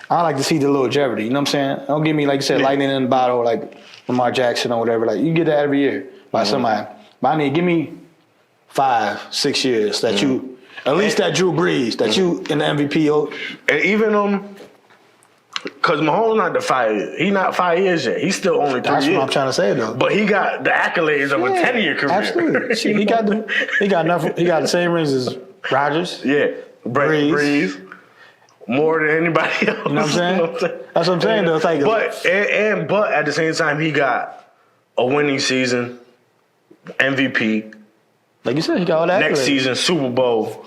I like to see the little jeopardy. You know what I'm saying? Don't give me, like you said, lightning in the bottle like Lamar Jackson or whatever. Like, you get that every year by somebody. But give me 5, 6 years that you, at least that Drew Brees, that you in the MVP.
And even because Mahomes not the 5 years. He not 5 years yet. He's still only 3 years.
That's what I'm trying to say though.
But he got the accolades of a 10-year career.
Absolutely. he got the same rings as Rodgers.
Yeah. Brees. More than anybody else.
You know what I'm saying? That's what I'm saying though. It's like
but at the same time he got a winning season, MVP.
Like you said, he got all that.
Next season, Super Bowl.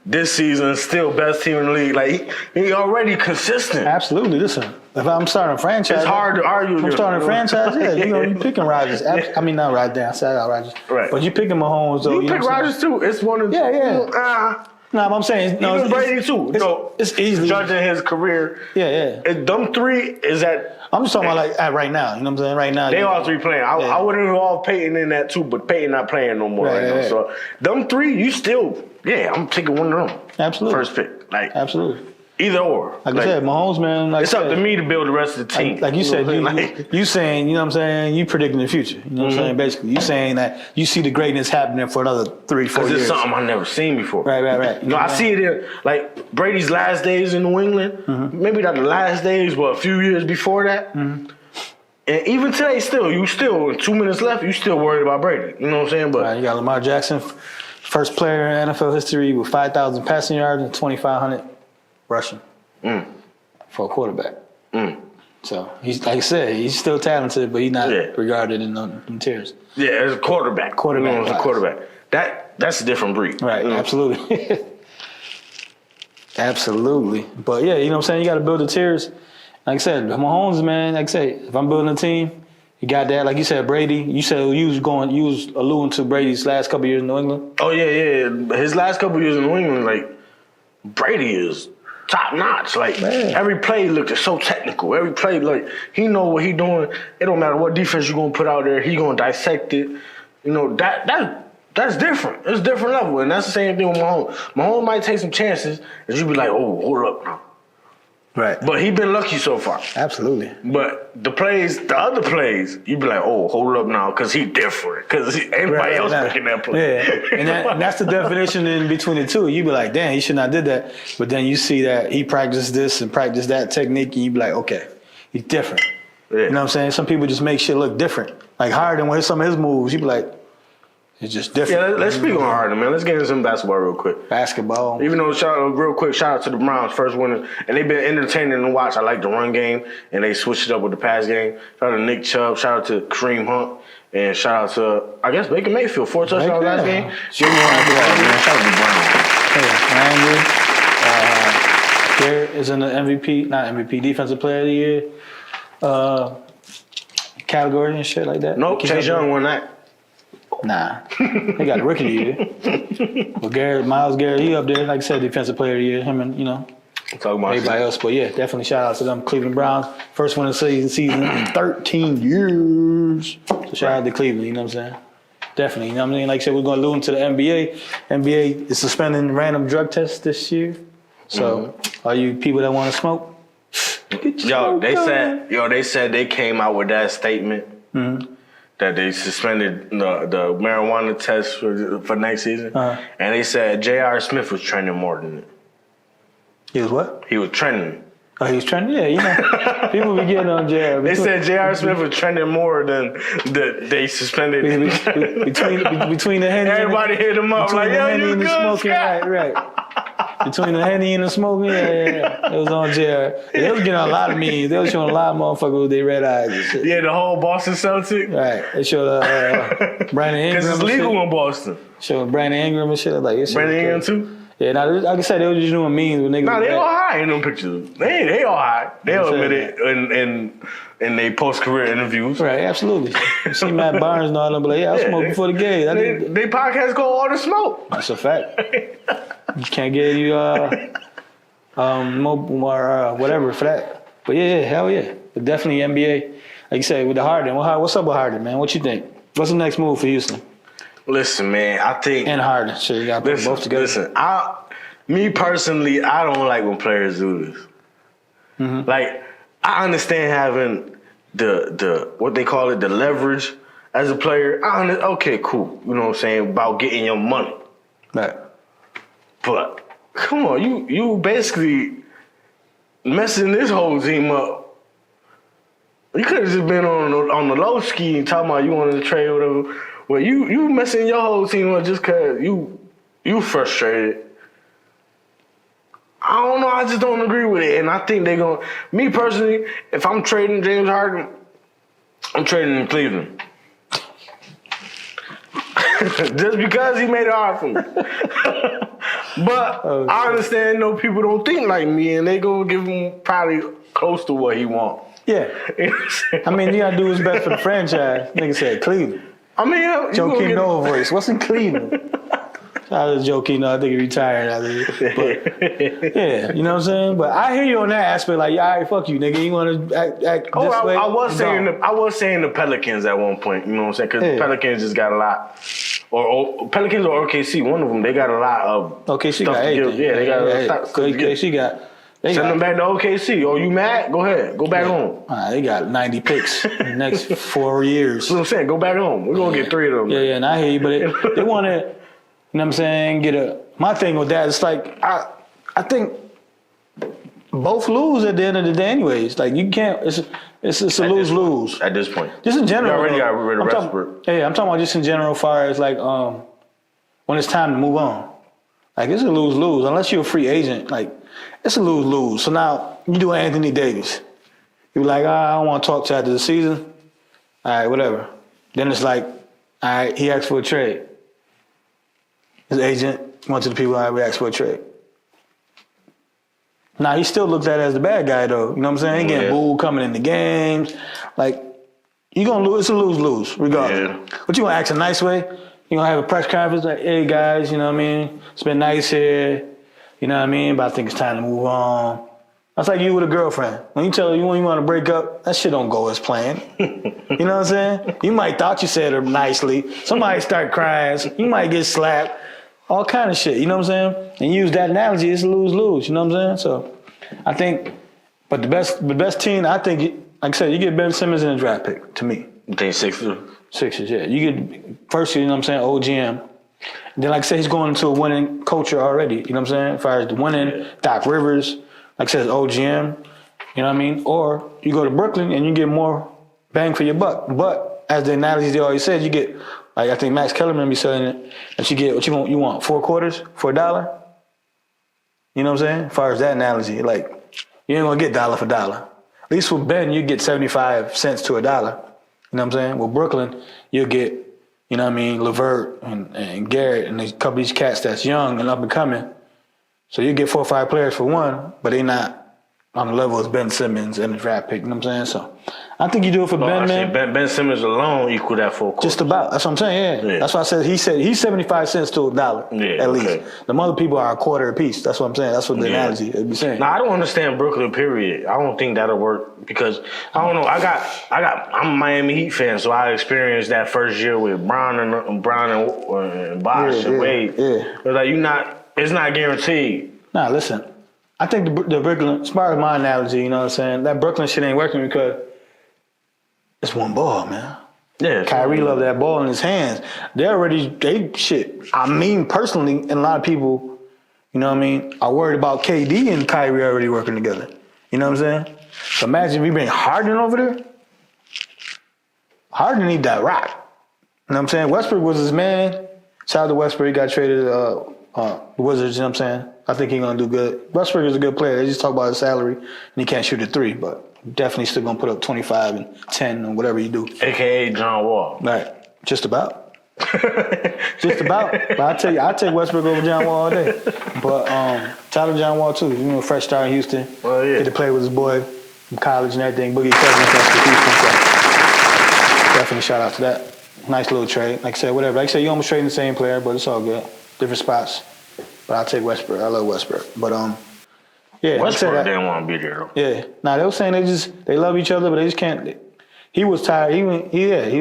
This season, still best team in the league. Like, he already consistent.
Absolutely. Listen, if I'm starting a franchise.
It's hard to argue.
If I'm starting a franchise, you picking Rodgers. I mean, not Rodgers. I said Rodgers.
Right.
But you picking Mahomes, though.
You pick Rodgers, too. It's one of the.
Yeah. No, but I'm saying.
Even Brady, too.
It's easily.
Judging his career.
Yeah.
Them 3 is at.
I'm just talking about like right now. You know what I'm saying? Right now.
They all 3 playing. I wouldn't involve Peyton in that too, but Peyton not playing no more right now. So them 3, you still, I'm taking one of them.
Absolutely.
First pick. Like,
absolutely.
Either or.
Like I said, Mahomes, man. Like
it's up to me to build the rest of the team.
Like you said, you saying, you know what I'm saying, you predicting the future. You know what I'm saying? Basically, you saying that you see the greatness happening for another 3-4 years.
Because it's something I've never seen before.
Right.
I see it in, like, Brady's last days in New England. Maybe not the last days, but a few years before that. And even today, you still, 2 minutes left, you still worried about Brady. You know what I'm saying? But
you got Lamar Jackson, first player in NFL history with 5,000 passing yards and 2,500 rushing for a quarterback. So he's like I said, he's still talented, but he's not regarded in the tiers.
Yeah, as a quarterback. As a quarterback. That's a different breed.
Right, absolutely. Absolutely. But yeah, you know what I'm saying? You got to build the tiers. Like I said, Mahomes, man, like I say, if I'm building a team, you got that. Like you said, Brady. You said you was alluding to Brady's last couple years in New England.
Oh, yeah. His last couple years in New England, like, Brady is top notch. Like, every play looked so technical. Every play, like, he know what he doing. It don't matter what defense you're going to put out there. He going to dissect it. You know, that's different. It's a different level. And that's the same thing with Mahomes. Mahomes might take some chances and you be like, oh, hold up now.
Right.
But he been lucky so far.
Absolutely.
But the other plays, you be like, oh, hold up now, because he different. Because everybody else making that play.
Yeah, and that's the definition in between the two. You be like, damn, he should not did that. But then you see that he practiced this and practiced that technique, and you be like, okay, he's different. Yeah. You know what I'm saying? Some people just make shit look different. Like Harden, with some of his moves, you be like, it's just different.
Yeah, let's speak on Harden, man. Let's get into some basketball real quick.
Basketball.
Even though, shout out to the Browns, first winner. And they've been entertaining to watch. I like the run game, and they switched it up with the pass game. Shout out to Nick Chubb. Shout out to Kareem Hunt. And shout out to, I guess, Baker Mayfield. 4 touchdowns last game. Shout
out to the Browns. Garrett is in the MVP, Defensive Player of the Year category and shit like that.
Nope, Chase Young won that.
Nah, he got a rookie of the year. But Myles Garrett, he up there, like I said, defensive player of the year. Him and everybody else. But yeah, definitely shout out to them Cleveland Browns. First win of the season in 13 years. So shout out to Cleveland. You know what I'm saying? Definitely. You know what I mean? Like I said, we're going to allude to the NBA. NBA is suspending random drug tests this year. So all you people that want to smoke,
they said they came out with that statement. Mm-hmm. That they suspended the marijuana test for next season. And they said J.R. Smith was trending more than it.
He was what?
He was trending.
Oh, he was trending? Yeah, you know. People be getting on J.R.
They said J.R. Smith was trending more than they suspended.
Between the Henny
everybody hit him up like, yo, you good,
smoking. Right. Between the Henny and the smoking, yeah. It was on J.R. They was getting a lot of memes. They was showing a lot of motherfuckers with their red eyes and shit.
Yeah, the whole Boston Celtics.
Right. They showed Brandon Ingram.
Because it's legal in Boston.
Showing Brandon Ingram and shit. Like,
Brandon Ingram too?
Yeah, like I said, they were just doing memes with niggas.
Nah, they all high in them pictures. They all high. They'll admit it in their post-career interviews.
Right, absolutely. You see Matt Barnes and all them, but like, I smoked before the game.
They podcast called All the Smoke.
That's a fact. You can't get you more whatever for that. But yeah, hell yeah. But definitely NBA. Like you said, with the Harden. What's up with Harden, man? What you think? What's the next move for Houston?
Listen, man, I think...
And Harden. So you got to put both together.
Listen, me personally, I don't like when players do this. Mm-hmm. Like, I understand having the what they call it, the leverage as a player. Okay, cool. You know what I'm saying? About getting your money.
Right.
But, come on, you basically messing this whole team up. You could have just been on the low ski and talking about you wanted to trade or whatever. Well, you messing your whole team up just because you frustrated. I don't know. I just don't agree with it. And I think they're going to... Me personally, if I'm trading James Harden, I'm trading in Cleveland. Just because he made it hard for me. But I understand, people don't think like me, and they going to give him probably close to what he wants.
Yeah. I mean, you got to do what's best for the franchise. Nigga said Cleveland.
I mean,
Joakim Noah voice. What's in Cleveland? Shout out to Joakim. I think he retired out of it. But yeah, you know what I'm saying? But I hear you on that aspect. Like, all right, fuck you, nigga. You want to act this way?
I was saying the Pelicans at one point. You know what I'm saying? Because the Pelicans just got a lot. Or Pelicans or OKC, one of them, they got a lot of
OKC
stuff
got
to give. Yeah, they got a lot of stuff to give.
OKC got...
Send them back to OKC. Oh, you mad? Go ahead. Go back home.
They got 90 picks in the next 4 years.
That's what I'm saying. Go back home. We're going to get 3 of them.
Yeah, and I hear you. But they want to, you know what I'm saying, my thing with that is like, I think both lose at the end of the day anyways. Like, you can't, it's a lose-lose.
At this point.
Just in general.
You already got rid of Westbrook.
Yeah, I'm talking about just in general as far as like, when it's time to move on. Like, it's a lose-lose. Unless you're a free agent, like, it's a lose-lose. So now you do Anthony Davis. he was like, I don't want to talk to you after the season. All right, whatever. Then it's like, all right, he asked for a trade. His agent went to the people, all right, we asked for a trade. Now, he still looks at it as the bad guy, though. You know what I'm saying? He getting booed coming in the games. Like, you going to lose. It's a lose-lose, regardless. Yeah. But you going to act a nice way. You going to have a press conference like, hey, guys, you know what I mean? It's been nice here. You know what I mean? But I think it's time to move on. That's like you with a girlfriend. When you tell her you want to break up, that shit don't go as planned. You know what I'm saying? You might thought you said it nicely. Somebody start crying. You might get slapped. All kind of shit, you know what I'm saying? And use that analogy, it's lose-lose, you know what I'm saying? So I think, but the best team, I think, like I said, you get Ben Simmons in a draft pick, to me.
You think Sixers?
Sixers, yeah. You get, first, you know what I'm saying, OGM. And then, like I said, he's going into a winning culture already, you know what I'm saying? As far as the winning, Doc Rivers, like I said, OGM, you know what I mean? Or you go to Brooklyn and you get more bang for your buck. But as the analogy they always said, you get, like I think Max Kellerman be selling it, that you get what you want 4 quarters for $1. You know what I'm saying? As far as that analogy, like you ain't gonna get dollar for dollar. At least with Ben, you get 75 cents to $1. You know what I'm saying? With Brooklyn, you'll get, you know what I mean, LeVert and Garrett and a couple of these cats that's young and up and coming. So you get 4 or 5 players for one, but they not on the level as Ben Simmons and the draft pick. You know what I'm saying? So I think you do it for Ben, man.
Ben Simmons alone equal that 4 quarters.
Just about. That's what I'm saying, yeah. That's why I said he's 75 cents to $1, at least. The other people are a quarter apiece. That's what I'm saying. That's what the analogy would be saying.
Now, I don't understand Brooklyn, period. I don't think that'll work because, I don't know, I'm a Miami Heat fan, so I experienced that first year with Brown and Bosh and Wade. Yeah. It's like, it's not guaranteed.
Nah, listen. I think the Brooklyn, as far as my analogy, you know what I'm saying, that Brooklyn shit ain't working because it's one ball, man. Yeah. Kyrie love that ball in his hands. I mean, personally, and a lot of people, you know what I mean, are worried about KD and Kyrie already working together. You know what I'm saying? So imagine if we bring Harden over there. Harden need that rock. You know what I'm saying? Westbrook was his man. Shout out to Westbrook. He got traded to the Wizards, you know what I'm saying? I think he's going to do good. Westbrook is a good player. They just talk about his salary, and he can't shoot a 3, but definitely still going to put up 25 and 10 and whatever you do.
A.K.A. John Wall.
Right. Just about. Just about. But I take Westbrook over John Wall all day. But Tyler John Wall, too. You know, fresh start in Houston. Well, yeah. Get to play with his boy from college and everything. Boogie Cousins, that's for Houston. So definitely shout out to that. Nice little trade. Like I said, whatever. Like I said, you almost trading the same player, but it's all good. Different spots. But I'll take Westbrook. I love Westbrook. But yeah.
Westbrook didn't want to be there though.
Yeah. Nah, they were saying they love each other, but they just can't. He was tired. He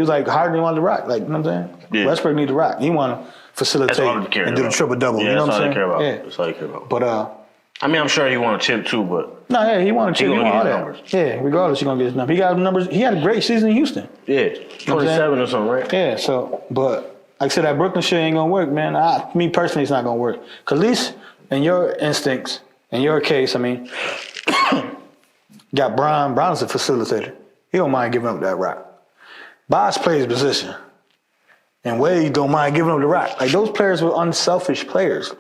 was like Harden wanted to rock. Like, you know what I'm saying? Yeah. Westbrook need to rock. He want to facilitate and do the triple double.
Yeah,
you know what I'm saying?
Yeah, that's all he care about.
But
I mean, I'm sure he want a chip too, but
no, yeah, he want a chip. He want all that. Numbers. Yeah, regardless, he gonna get his numbers. He got numbers. He had a great season in Houston.
Yeah, 27 or something, right?
Yeah. So, but like I said, that Brooklyn shit ain't gonna work, man. Me personally, it's not gonna work. Cause at least in your instincts, in your case, I mean, got Brown. Brown's a facilitator. He don't mind giving up that rock. Bosh plays position, and Wade don't mind giving up the rock. Like those players were unselfish players.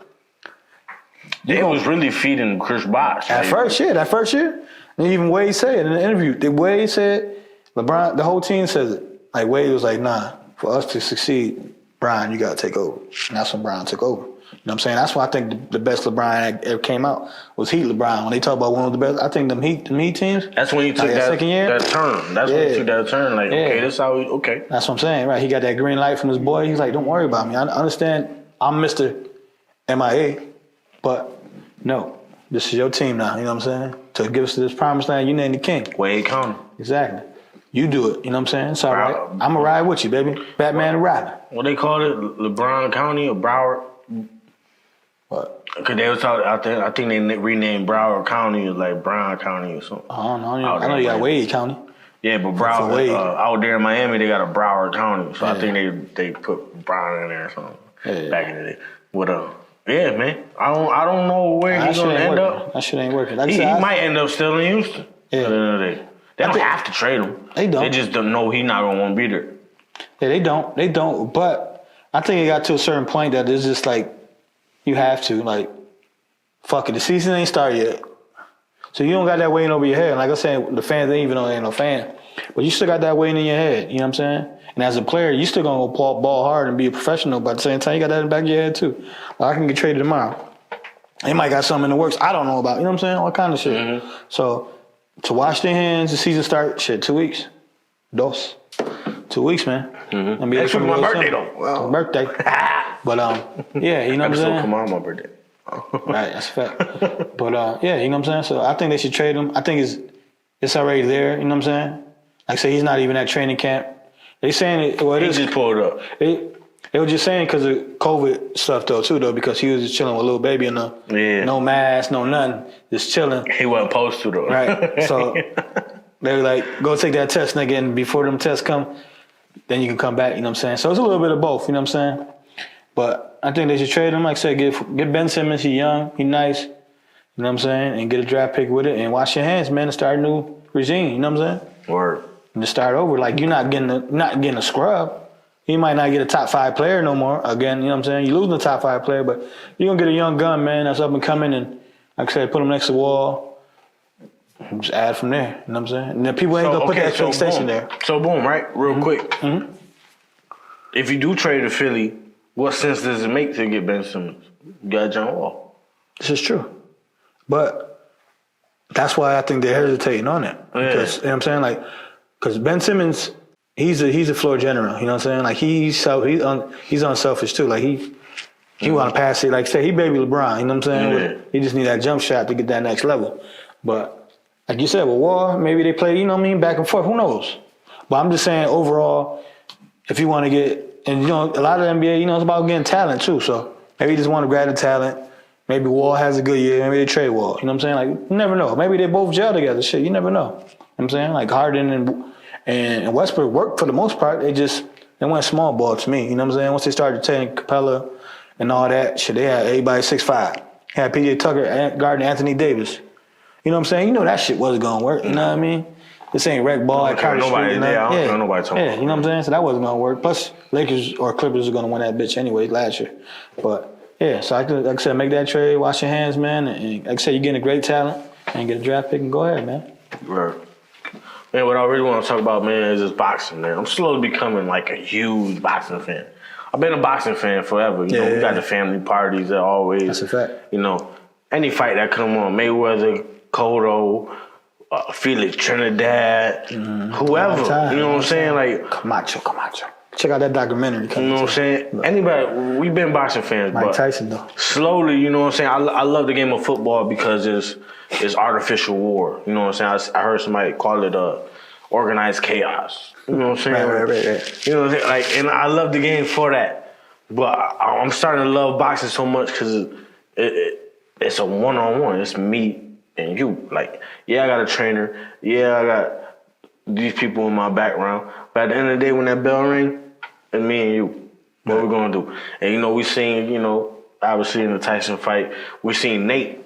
They was really feeding Chris Bosh.
That first year. And even Wade said in the interview, Wade said, LeBron, the whole team says it. Like Wade was like, nah, for us to succeed, Brian, you got to take over. And that's when Brian took over. You know what I'm saying? That's why I think the best LeBron ever came out was Heat LeBron. When they talk about one of the best, I think them Heat teams.
That's when he took that second year. That turn. That's when he took that turn. Like, okay, this how we, okay.
That's what I'm saying, right? He got that green light from his boy. He's like, don't worry about me. I understand I'm Mr. MIA, but no, this is your team now. You know what I'm saying? To give us to this promised land, you name the king.
Wade County.
Exactly. You do it. You know what I'm saying? It's all right. I'm going to ride with you, baby. Batman and Robin.
What they call it? LeBron County or Broward?
What?
Because they was talking out there. I think they renamed Broward County as like Brown County or something.
I don't know. I know you got Wade County.
Yeah, but Broward, out there in Miami, they got a Broward County. So I think they put Brown in there or something back in the day. What yeah, man. I don't know where he's going to end up.
That shit ain't working.
Like he might end up still in Houston. Yeah. At the end of the day. They don't have to trade him.
They don't.
They just don't know he's not going to want to be there.
Yeah, they don't. They don't. But I think it got to a certain point that it's just like you have to. Like, fuck it. The season ain't started yet. So you don't got that weighing over your head. Like I said, the fans, they even know they ain't no fan. But you still got that weighing in your head. You know what I'm saying? And as a player, you still going to go ball hard and be a professional. But at the same time, you got that in the back of your head, too. Like, I can get traded tomorrow. They might got something in the works I don't know about. You know what I'm saying? All kind of shit. Mm-hmm. So to wash their hands, the season start, 2 weeks. 2 weeks, man.
Mm-hmm. Next week my birthday, though.
Wow. Birthday. But, yeah, you know what I'm saying?
Come on, my birthday.
Right, that's a fact. But, yeah, you know what I'm saying? So I think they should trade him. I think it's already there, you know what I'm saying? Like I say, he's not even at training camp. They saying it. Well, it
he
is.
Just pulled up.
They were just saying because of COVID stuff though, because he was just chilling with a little baby and no mask, no nothing, just chilling.
He wasn't supposed to though.
Right. So they were like, go take that test, nigga, and before them tests come, then you can come back. You know what I'm saying? So it's a little bit of both. You know what I'm saying? But I think they should trade him. Like I said, get Ben Simmons. He young, he nice. You know what I'm saying? And get a draft pick with it and wash your hands, man, and start a new regime. You know what I'm saying?
Word.
And to start over, like you're not getting a scrub. He might not get a top 5 player no more. Again, you know what I'm saying? You're losing the top 5 player, but you're going to get a young gun, man, that's up and coming. And like I said, put him next to the wall. Just add from there. You know what I'm saying? And then people ain't going to put that extension there.
So, boom, right? Real quick.
Mm-hmm.
If you do trade to Philly, what sense does it make to get Ben Simmons? You got John Wall.
This is true. But that's why I think they're hesitating on it. Because, you know what I'm saying? Like, because Ben Simmons... He's a floor general, you know what I'm saying? Like he's unselfish too. Like he want to pass it. Like say he baby LeBron, you know what I'm saying?
Yeah.
He just need that jump shot to get that next level. But like you said, with Wall, maybe they play, you know what I mean, back and forth. Who knows? But I'm just saying overall, if you want to get, and you know, a lot of the NBA, you know, it's about getting talent too. So maybe you just want to grab the talent. Maybe Wall has a good year. Maybe they trade Wall. You know what I'm saying? Like you never know. Maybe they both gel together. Shit, you never know. You know what I'm saying? Like Harden and Westbrook worked for the most part. They went small ball to me. You know what I'm saying? Once they started taking Capella and all that shit, they had everybody 6'5". Had PJ Tucker guarding Anthony Davis. You know what I'm saying? You know that shit wasn't gonna work. You know what I mean? This ain't rec ball at Carter Street. You know?
I don't know nobody talking.
Yeah, you know what I'm saying? So that wasn't gonna work. Plus, Lakers or Clippers are gonna win that bitch anyway last year. But yeah, so like I said, make that trade, wash your hands, man. And like I said, you're getting a great talent and get a draft pick and go ahead, man.
Right. Man, what I really want to talk about, man, is this boxing, man. I'm slowly becoming like a huge boxing fan. I've been a boxing fan forever. You know, we got the family parties that always.
That's a fact.
You know, any fight that come on, Mayweather, Cotto, Felix Trinidad, whoever. You know what I'm saying? Like
Camacho. Check out that documentary.
You know what I'm saying? Anybody, we've been boxing fans,
Mike
but
Tyson though.
Slowly, you know what I'm saying? I love the game of football because it's artificial war. You know what I'm saying? I heard somebody call it organized chaos. You know what I'm saying?
Right.
You know what I'm saying? Like, and I love the game for that. But I'm starting to love boxing so much because it's a one-on-one. It's me and you. Like, yeah, I got a trainer. Yeah, I got these people in my background. But at the end of the day, when that bell rings, it's me and you. What we're going to do. And, you know, we seen, you know, obviously in the Tyson fight, we seen Nate.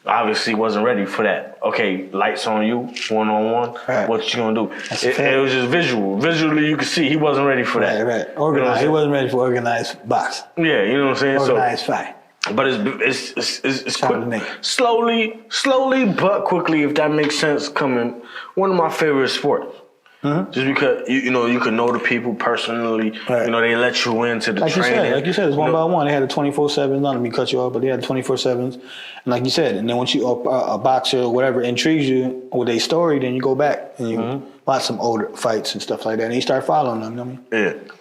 Obviously wasn't ready for that. Okay, lights on you, one-on-one. Right. What you gonna do? It was just visual. Visually, you could see he wasn't ready for that.
Right. Organized. You know he wasn't ready for organized box.
Yeah, you know what I'm saying?
Organized fight.
But it's quick. Slowly, but quickly, if that makes sense, coming. One of my favorite sports. Mm-hmm. Just because you know you can know the people personally, you know they let you into the training.
Like you said, it's one by one. They had the 24/7. Not let me cut you off, but they had the 24/7s. And like you said, and then once you a boxer or whatever intrigues you with a story, then you go back and you watch some older fights and stuff like that, and you start following them. You know what I mean?
Yeah.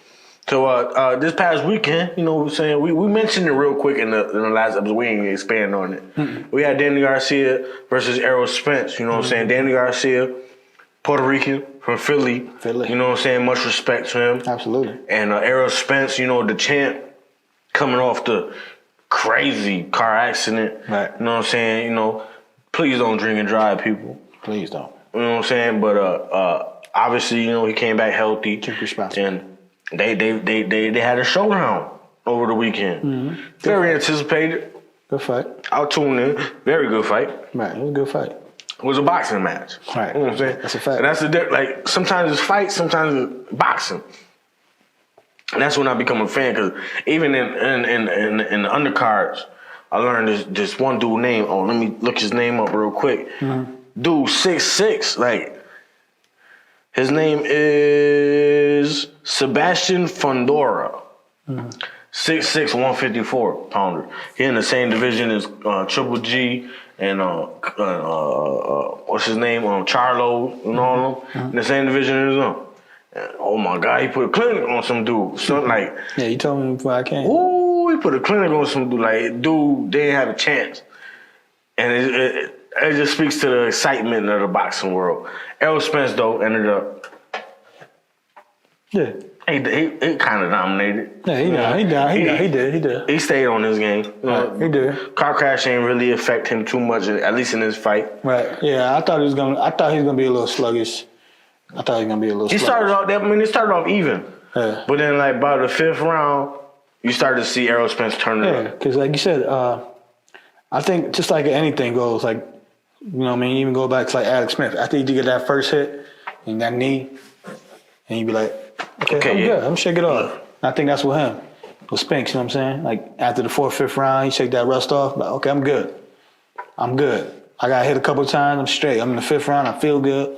So this past weekend, you know what I'm saying, we mentioned it real quick in the last episode. We ain't expand on it. Mm-hmm. We had Danny Garcia versus Errol Spence. You know what I'm saying? Danny Garcia, Puerto Rican from Philly. You know what I'm saying? Much respect to him.
Absolutely.
And Errol Spence, you know, the champ, coming off the crazy car accident.
Right.
You know what I'm saying? You know, please don't drink and drive, people.
Please don't.
You know what I'm saying? But obviously, you know, he came back healthy.
Keep responsible.
And they had a showdown over the weekend. Mm-hmm. Very anticipated.
Good fight.
I'll tune in. Very good fight.
Right. It was a good fight.
It was a boxing match.
Right.
You know what I'm saying?
That's a fact.
And that's like sometimes it's fight, sometimes it's boxing. And that's when I become a fan because even in the undercards, I learned this one dude name. Oh, let me look his name up real quick. Dude, 6'6". Like, his name is Sebastian Fundora. 6'6", 154 pounder. He in the same division as Triple G and what's his name? Charlo and all of them. In the same division as him. And, oh my God, he put a clinic on some dude. Something like,
Yeah, you told me before I came.
ooh, he put a clinic on some dude. Like, dude, they didn't have a chance. And it just speaks to the excitement of the boxing world. Errol Spence, though, ended up.
Yeah.
He kind of dominated.
Yeah, he did.
He stayed on his game.
He did.
Car crash ain't really affect him too much, at least in this fight.
Right. Yeah, I thought he was gonna be a little sluggish.
He started off it started off even.
Yeah.
But then like by the 5th round, you started to see Errol Spence turn it
Yeah,
up.
because like you said, I think just like anything goes, like, you know what I mean, even go back to like Alex Smith. After you get that first hit and that knee, and you be like, okay, I'm good. I'm shake it off. I think that's with him. With Spinks, you know what I'm saying? Like after the 4th, 5th round, he shake that rust off. Like, okay, I'm good. I got hit a couple of times. I'm straight. I'm in the 5th round. I feel good.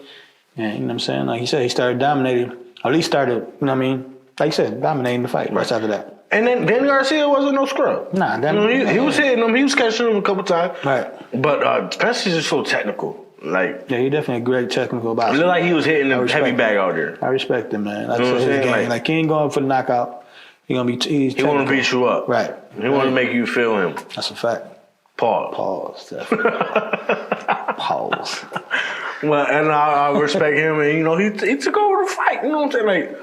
Yeah, you know what I'm saying? Like you said, he started dominating. Or at least started, you know what I mean? Like you said, dominating the fight right after that.
And then Danny Garcia wasn't no scrub.
Nah,
he was hitting him. He was catching him a couple times.
Right.
But Spence is just so technical. Like,
yeah, he definitely a great technical boxer.
It looked like he was hitting the heavy bag out there.
I respect him, man. Like,
you know what I'm saying?
Like he ain't going for the knockout. He want
to beat you up.
Right.
He want to make you feel him.
That's a fact.
Pause.
Definitely. Pause.
Well, and I respect him, and you know he took over the fight. You know what I'm saying?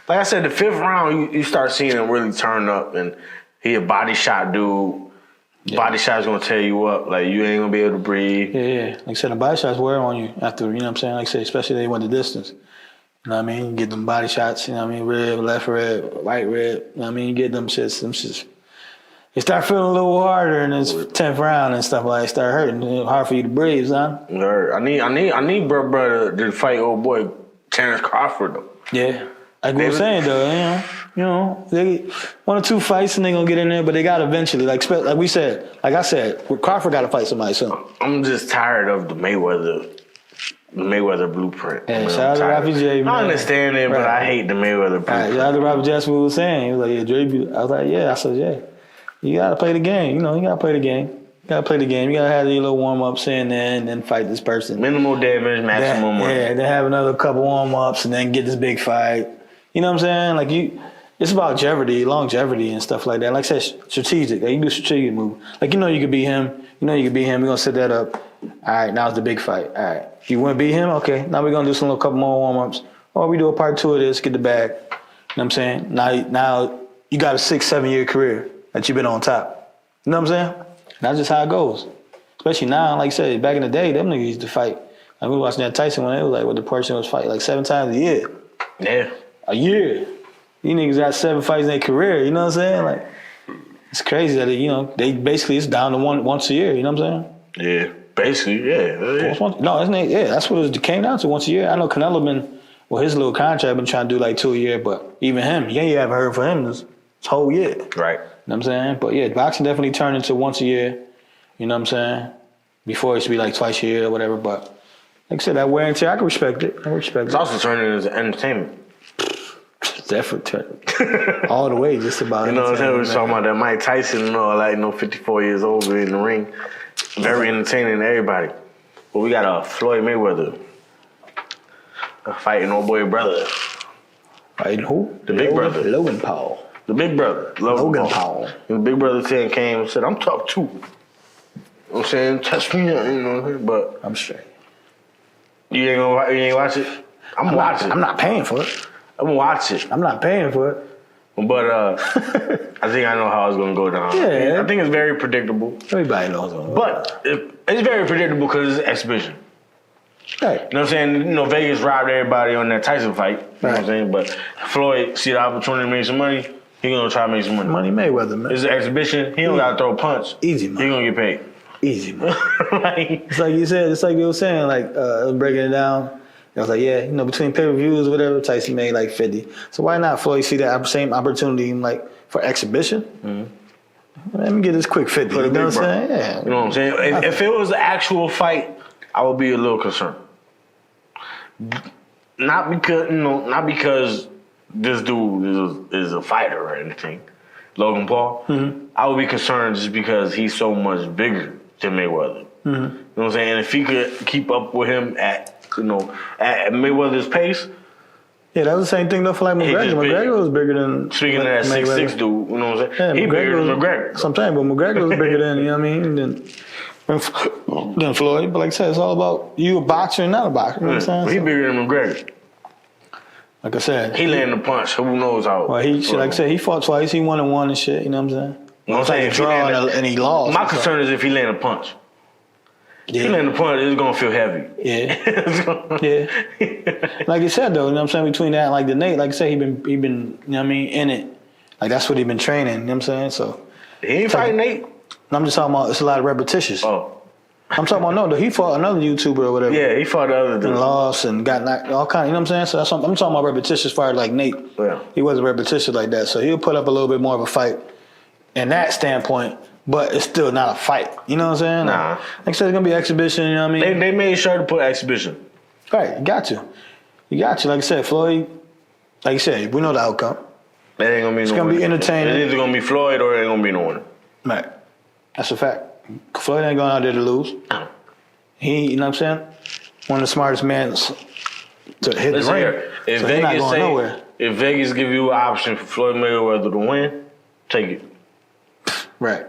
Like I said, the 5th round you start seeing him really turn up, and he a body shot dude. Yeah. Body shot's gonna tear you up. Like you ain't gonna be able to breathe.
Yeah. Like I said, the body shots wear on you after. You know what I'm saying? Like I said, especially they went the distance. You know what I mean? You get them body shots. You know what I mean? Rib, left rib, right rib. You know what I mean? You get them shits. You start feeling a little harder in this 10th round and stuff like that. Start hurting. It's hard for you to breathe, son.
I need brother to fight old boy Terrence Crawford though.
Yeah. Like we were saying though, you know, they 1 or 2 fights and they gonna get in there, but they got eventually. Like we said, like I said, Crawford got to fight somebody soon.
I'm just tired of the Mayweather blueprint.
Yeah, shout out to Rafi J. Man.
I understand it, but I hate the Mayweather blueprint.
Right, shout out to Robert Jasper was saying. He was like, yeah, Dre. I was like, yeah. I said, yeah. You gotta play the game. You know, you gotta play the game. You gotta have your little warm ups in there and then fight this person.
Minimal damage, maximum money.
Yeah, then have another couple warm ups and then get this big fight. You know what I'm saying? Like it's about longevity and stuff like that. Like I said, strategic. Like you do strategic move. Like you could beat him. We're gonna set that up. All right, now it's the big fight. All right, you want to beat him? Okay, now we're gonna do some couple more warm ups. Or we do a part 2 of this, get the bag. You know what I'm saying? Now you got a 6-7 year career that you've been on top. You know what I'm saying? That's just how it goes. Especially now, like I said, back in the day, them niggas used to fight. Like we were watching that Tyson when it was like what the person was fighting like 7 times a year.
Yeah.
A year. These niggas got 7 fights in their career, you know what I'm saying? Like, it's crazy that, they basically, it's down to once a year, you know what I'm
saying? Yeah, basically, yeah.
No, isn't it? Yeah, that's what it came down to, once a year. I know Canelo his little contract been trying to do like 2 a year, but even him, you haven't heard from him this whole year.
Right.
You know what I'm saying? But yeah, boxing definitely turned into once a year, you know what I'm saying? Before it used to be like twice a year or whatever, but like I said, that wear and tear, I can respect it.
It's also turning into entertainment.
Definitely all the way, just about.
You know what I'm saying? We're talking about that Mike Tyson and all that, 54 years old in the ring. Very entertaining to everybody. But we got Floyd Mayweather fighting old boy brother.
Fighting who?
The big brother.
Logan Paul.
The big brother. Logan Paul. And the big brother 10 came and said, I'm tough too. You know what I'm saying? Touch me, but
I'm straight.
You ain't watch it? I'm watching.
I'm not paying for it.
I'm gonna watch it.
I'm not paying for it.
But I think I know how it's gonna go down.
Yeah.
I think it's very predictable.
Everybody knows.
But it's very predictable because it's exhibition.
Right.
You know what I'm saying? Vegas robbed everybody on that Tyson fight. You know what I'm saying? But Floyd see the opportunity to make some money. He gonna try to make some money.
Money Mayweather, man.
It's an exhibition. He don't gotta throw a punch.
Easy, man.
He gonna get paid.
Easy, man. It's like you said. It's like you were saying. Like breaking it down. I was like, yeah, between pay-per-views or whatever, Tyson made like 50. So why not Floyd see that same opportunity like for exhibition? Mm-hmm. Let me get this quick 50. You know what I'm saying? Yeah.
You know what I'm saying? If it was an actual fight, I would be a little concerned. Not because this dude is a fighter or anything, Logan Paul. Mm-hmm. I would be concerned just because he's so much bigger than Mayweather. Mm-hmm. You know what I'm saying? And if he could keep up with him at Mayweather's pace.
Yeah, that was the same thing though for like McGregor. McGregor was bigger than
speaking of that 6'6" dude, you know what I'm saying?
Yeah,
He bigger than McGregor.
Sometimes, but McGregor was bigger than, you know what I mean, than Floyd. But like I said, it's all about you a boxer and not a boxer. You know what I'm saying?
He bigger than McGregor.
Like I said,
he landed a punch. Who knows how?
Well, like I said, he fought twice. He won and shit. You know what I'm saying?
You know what I'm saying?
And he lost.
My concern is if he land a punch. Yeah. If he land a punch, it's gonna feel heavy.
Yeah. Yeah. Like you said though, you know what I'm saying? Between that and like the Nate, like I said, he been, you know what I mean, in it. Like that's what he been training. You know what I'm saying? So
he ain't fighting Nate.
I'm just talking about it's a lot of repetitions.
Oh.
I'm talking about he fought another YouTuber or whatever.
Yeah, he fought the other dude.
And lost and got knocked, all kind of, you know what I'm saying? So that's I'm talking about repetitions as far as like Nate.
Yeah.
He wasn't repetitious like that. So he'll put up a little bit more of a fight in that standpoint, but it's still not a fight. You know what I'm saying?
Nah.
Like I said, it's going to be exhibition, you know what I mean?
They made sure to put exhibition.
Right, you got to. Like I said, Floyd, like you said, we know the outcome.
It ain't going to be
It's going to be entertaining.
It's either going to be Floyd or it ain't going to be no one.
Right. That's a fact. Floyd ain't going out there to lose. He, you know what I'm saying? One of the smartest men to hit the ring.
If Vegas give you an option for Floyd Mayweather to win, take it.
Right.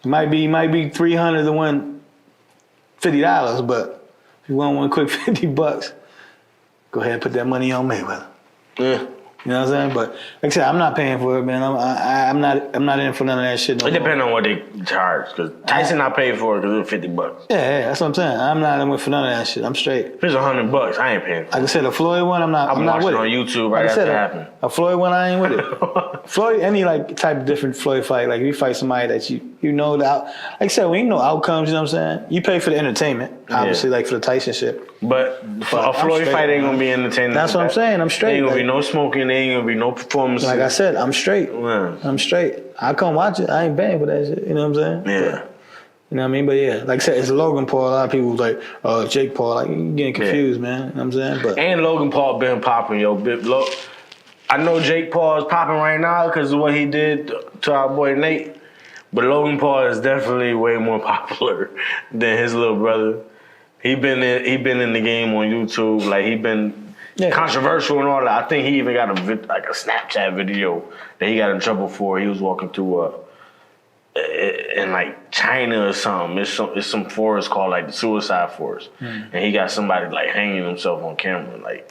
It might be 300 to win $50, but if you want one quick $50, go ahead and put that money on Mayweather.
Yeah.
You know what I'm saying? But like I said, I'm not paying for it, man. I'm not in for none of that shit.
It depends on what they charge. Because Tyson not paid for it because it was $50.
Yeah, that's what I'm saying. I'm not in for none of that shit. I'm straight.
If it's $100, I ain't paying for it.
Like I said, a Floyd one, I'm not with it.
I'm watching on YouTube right after it happened.
A Floyd one, I ain't with it. Floyd, any like type of different Floyd fight, like if you fight somebody that you know like I said, when you know outcomes, you know what I'm saying? You pay for the entertainment, obviously, like for the Tyson shit.
But a Floyd fight ain't gonna be entertaining.
That's what I'm saying. I'm straight.
Ain't gonna be no smoking. There ain't gonna be no performances.
Like I said, I'm straight.
Yeah.
I'm straight. I come watch it. I ain't paying for that shit. You know what I'm saying?
Yeah.
But, you know what I mean? But yeah, like I said, it's Logan Paul. A lot of people like, Jake Paul. Like, you getting confused, man. You know what I'm saying? But
and Logan Paul been popping, yo. I know Jake Paul is popping right now because of what he did to our boy Nate. But Logan Paul is definitely way more popular than his little brother. He been in the game on YouTube. Like he been controversial and all that. I think he even got a Snapchat video that he got in trouble for. He was walking through in like China or something. It's some forest called like the Suicide Forest, and he got somebody like hanging himself on camera. Like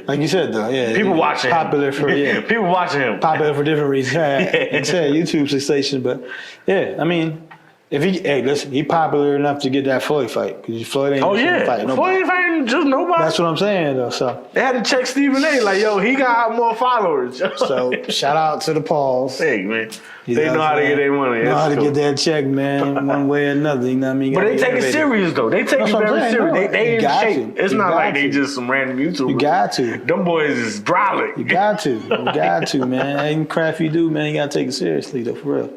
like you said though,
people watching
popular
him. People watching him
popular for different reasons. Like said, YouTube sensation, but I mean. If he popular enough to get that Floyd fight because Floyd ain't fighting nobody.
Floyd ain't fighting just nobody.
That's what I'm saying though. So
they had to check Stephen A. Like, yo, he got more followers.
So shout out to the Pauls.
Hey man, they know how to get their money.
Know how to get that check, man, one way or another. You know what I mean?
But they take it serious though. They take it very serious. They in shape. It's not like they just some random YouTubers.
You got to.
Them boys is brolic.
You got to, man. Ain't crap you do, man. You gotta take it seriously though, for real.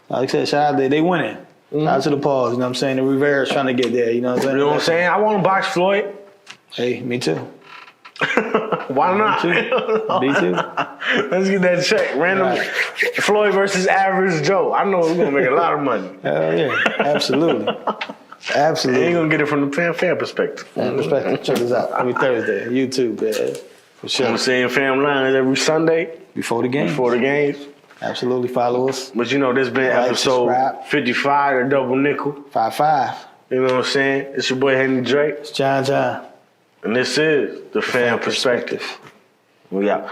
Like I said, shout out they winning. Shout out to the Pauls, you know what I'm saying? The Rivera's trying to get there, you know what I'm saying?
You know what I'm saying? I want to box Floyd.
Hey, me too.
Why not?
Me too.
Let's get that check. Random Floyd versus Average Joe. I know we're going to make a lot of money.
Hell yeah. Absolutely. Absolutely.
Ain't going to get it from the fan perspective.
Fan perspective. Check this out. Every Thursday. YouTube, man. For sure.
I'm saying Pham Lines every Sunday.
Before the games. Absolutely, follow us.
But you know, this been episode 55 of Double Nickel.
5-5.
You know what I'm saying? It's your boy Henny Drake.
It's John.
And this is the Fan Perspective. We out.